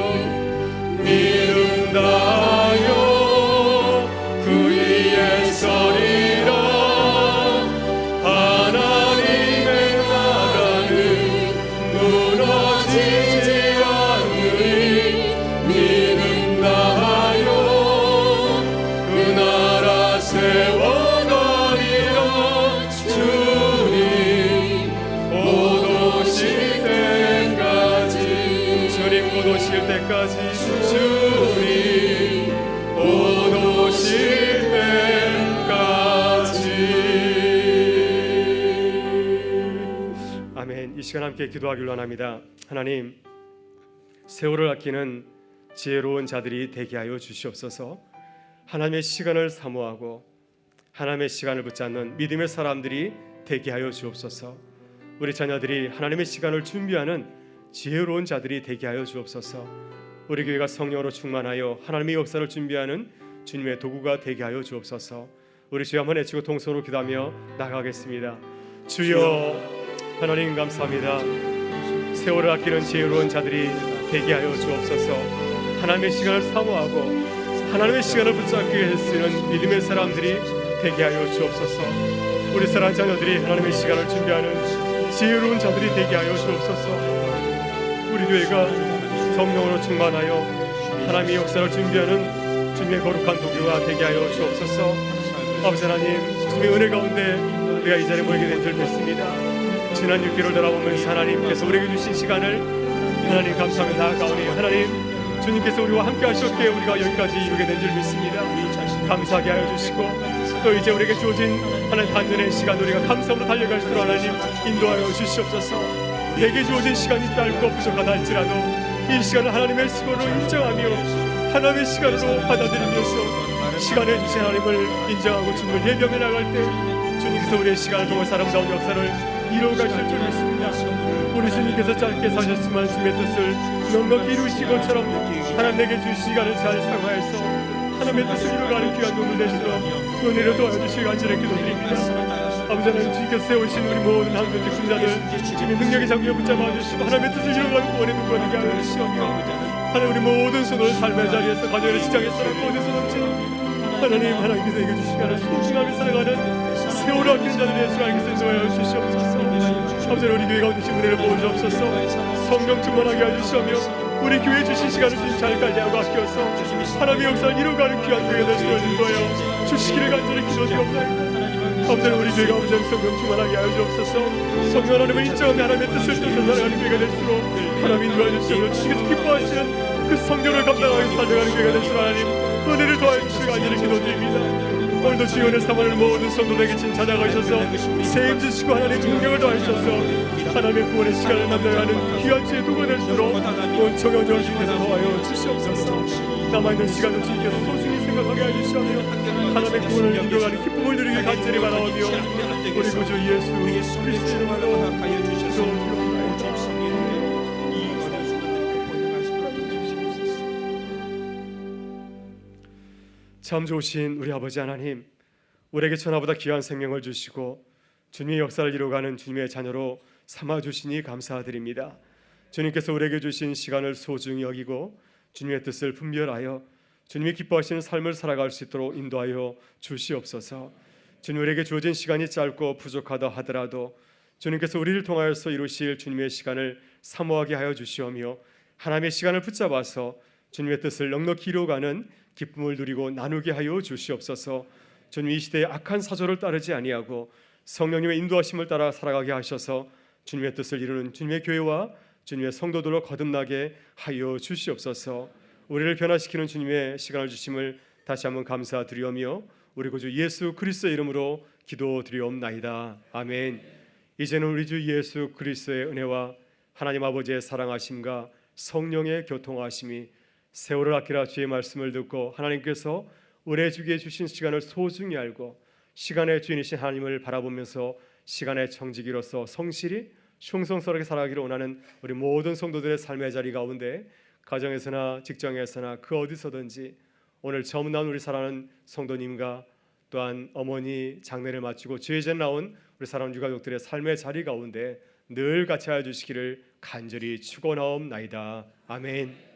그 위에 서리라. 하나님의 나라는 무너지지 않으리. 믿음 다하여 그 나라 세워가리라. 주님 곧 오실 때까지 주님 곧 오실 때까지 주님 곧 오실 때까지. 아멘. 이 시간 함께 기도하기를 원합니다. 하나님, 세월을 아끼는 지혜로운 자들이 되게 하여 주시옵소서. 하나님의 시간을 사모하고 하나님의 시간을 붙잡는 믿음의 사람들이 되게 하여 주옵소서. 우리 자녀들이 하나님의 시간을 준비하는 지혜로운 자들이 되게 하여 주옵소서. 우리 교회가 성령으로 충만하여 하나님의 역사를 준비하는 주님의 도구가 되게 하여 주옵소서. 우리 주여 한번 외치고 동서로 기도하며 나가겠습니다. 주여 하나님 감사합니다. 세월을 아끼는 지혜로운 자들이 되게 하여 주옵소서. 하나님의 시간을 사모하고 하나님의 시간을 붙잡기 위해 쓰는 믿음의 사람들이 되게 하여 주옵소서. 우리 사랑하는 자녀들이 하나님의 시간을 준비하는 지혜로운 자들이 되게 하여 주옵소서. 우리 교회가 성령으로 충만하여 하나님의 역사를 준비하는 주님의 거룩한 도구가 되게 하여 주옵소서. 아버지 하나님, 주님의 은혜 가운데 우리가 이 자리에 모이게 된 줄 믿습니다. 지난 6개월 돌아보면서 하나님께서 우리에게 주신 시간을 하나님 감사하며 나아가오니 하나님 주님께서 우리와 함께 하셨기에 우리가 여기까지 이루게 된 줄 믿습니다. 감사하게 하여 주시고 또 이제 우리에게 주어진 하나님 반전의 시간 우리가 감사함으로 달려갈 수 있도록 하나님 인도하여 주시옵소서. 내게 주어진 시간이 짧고 부족하다 할지라도 이 시간을 하나님의 시간으로 인정하며 하나님의 시간으로 받아들이면서 시간에 주신 하나님을 인정하고 주님을 예배하며 나갈 때 주님께서 우리의 시간을 통해 아름다운 역사를 이루어가실 줄 믿습니다. 우리 주님께서 짧게 사셨지만 주님의 뜻을 넉넉히 이루신 것처럼 하나님에게 주신 시간을 잘 사용하여서 하나님의 뜻을 이루어가는 귀한 도움이 되시도록 은혜로 도와주시기 간절히 기도드립니다. 아버지 하나님, 주님께서 세우신 우리 모든 한국의 군자들 주님의 능력의 장기에 붙잡아 주시고 하나님의 뜻을 이루어가는 구원의 눈과 되게 하여 주시오며 하나님 우리 모든 손을 삶의 자리에서 가정의 직장에서 모든 손을 하나님께서 이겨 주시기 하는 소중하게 살아가는 세월을 아끼는 자들의 주님께서 인도하여 주시옵소서. 아버지 우리 교회 가운데 은혜를 부어주옵소서. 성령 충만하게 해주시오며 우리 교회에 주신 시간을 주님 잘 관리하고 아껴서 하나님의 역사를 이루어가는 귀한 교회가 될 수 있도록 인도하여 주시기를 간절히 기도드리옵나이다. 아버지 우리 교회가 아버지 성령 충만하게 하여 주옵소서. 성령 하나님을 인정하며 하나님의 뜻을 따라 살아가는 교회가 될수록 하나님 인도하여 주시며 주님께서 기뻐하시는 그 성령을 감당하여 살아가는 교회가 될수록 하나님 은혜를 더하여 주시고 간절히 기도드립니다. 오늘도 주연의 사모를 모든 성도들에게 진 찾아가셔서 세임 주시고 하나님의 능력을 더하셔서 하나님의 구원의 시간을 만나가는 귀한 주의 도가 될 수 있도록 온 청년들 주께서 더하여 주시옵소서. 남아있는 시간을 주님께서 소중히 생각하게 해주시며 하나님의 구원을 인정하는 기쁨을 누리기 간절히 바라오며 우리 구주 예수 그리스도의 이름으로 기도드리옵나이다. 참 좋으신 우리 아버지 하나님, 우리에게 천하보다 귀한 생명을 주시고 주님의 역사를 이루어가는 주님의 자녀로 삼아주시니 감사드립니다. 주님께서 우리에게 주신 시간을 소중히 여기고 주님의 뜻을 분별하여 주님이 기뻐하시는 삶을 살아갈 수 있도록 인도하여 주시옵소서. 주님, 우리에게 주어진 시간이 짧고 부족하다 하더라도 주님께서 우리를 통하여서 이루실 주님의 시간을 사모하게 하여 주시오며 하나님의 시간을 붙잡아서 주님의 뜻을 넉넉히 이루어가는 기쁨을 누리고 나누게 하여 주시옵소서. 주님, 이 시대의 악한 사조를 따르지 아니하고 성령님의 인도하심을 따라 살아가게 하셔서 주님의 뜻을 이루는 주님의 교회와 주님의 성도들로 거듭나게 하여 주시옵소서. 우리를 변화시키는 주님의 시간을 주심을 다시 한번 감사드리오며 우리 구주 예수 그리스도의 이름으로 기도드리옵나이다. 아멘. 이제는 우리 주 예수 그리스도의 은혜와 하나님 아버지의 사랑하심과 성령의 교통하심이 세월을 아끼라 주의 말씀을 듣고 하나님께서 우리에게 주신 시간을 소중히 알고 시간의 주인이신 하나님을 바라보면서 시간의 청지기로서 성실히 충성스럽게 살아가기를 원하는 우리 모든 성도들의 삶의 자리 가운데 가정에서나 직장에서나 그 어디서든지 오늘 처음 나온 우리 사랑하는 성도님과 또한 어머니 장례를 마치고 주의 전 나온 우리 사랑하는 유가족들의 삶의 자리 가운데 늘 같이 하여 주시기를 간절히 축원하옵나이다. 아멘.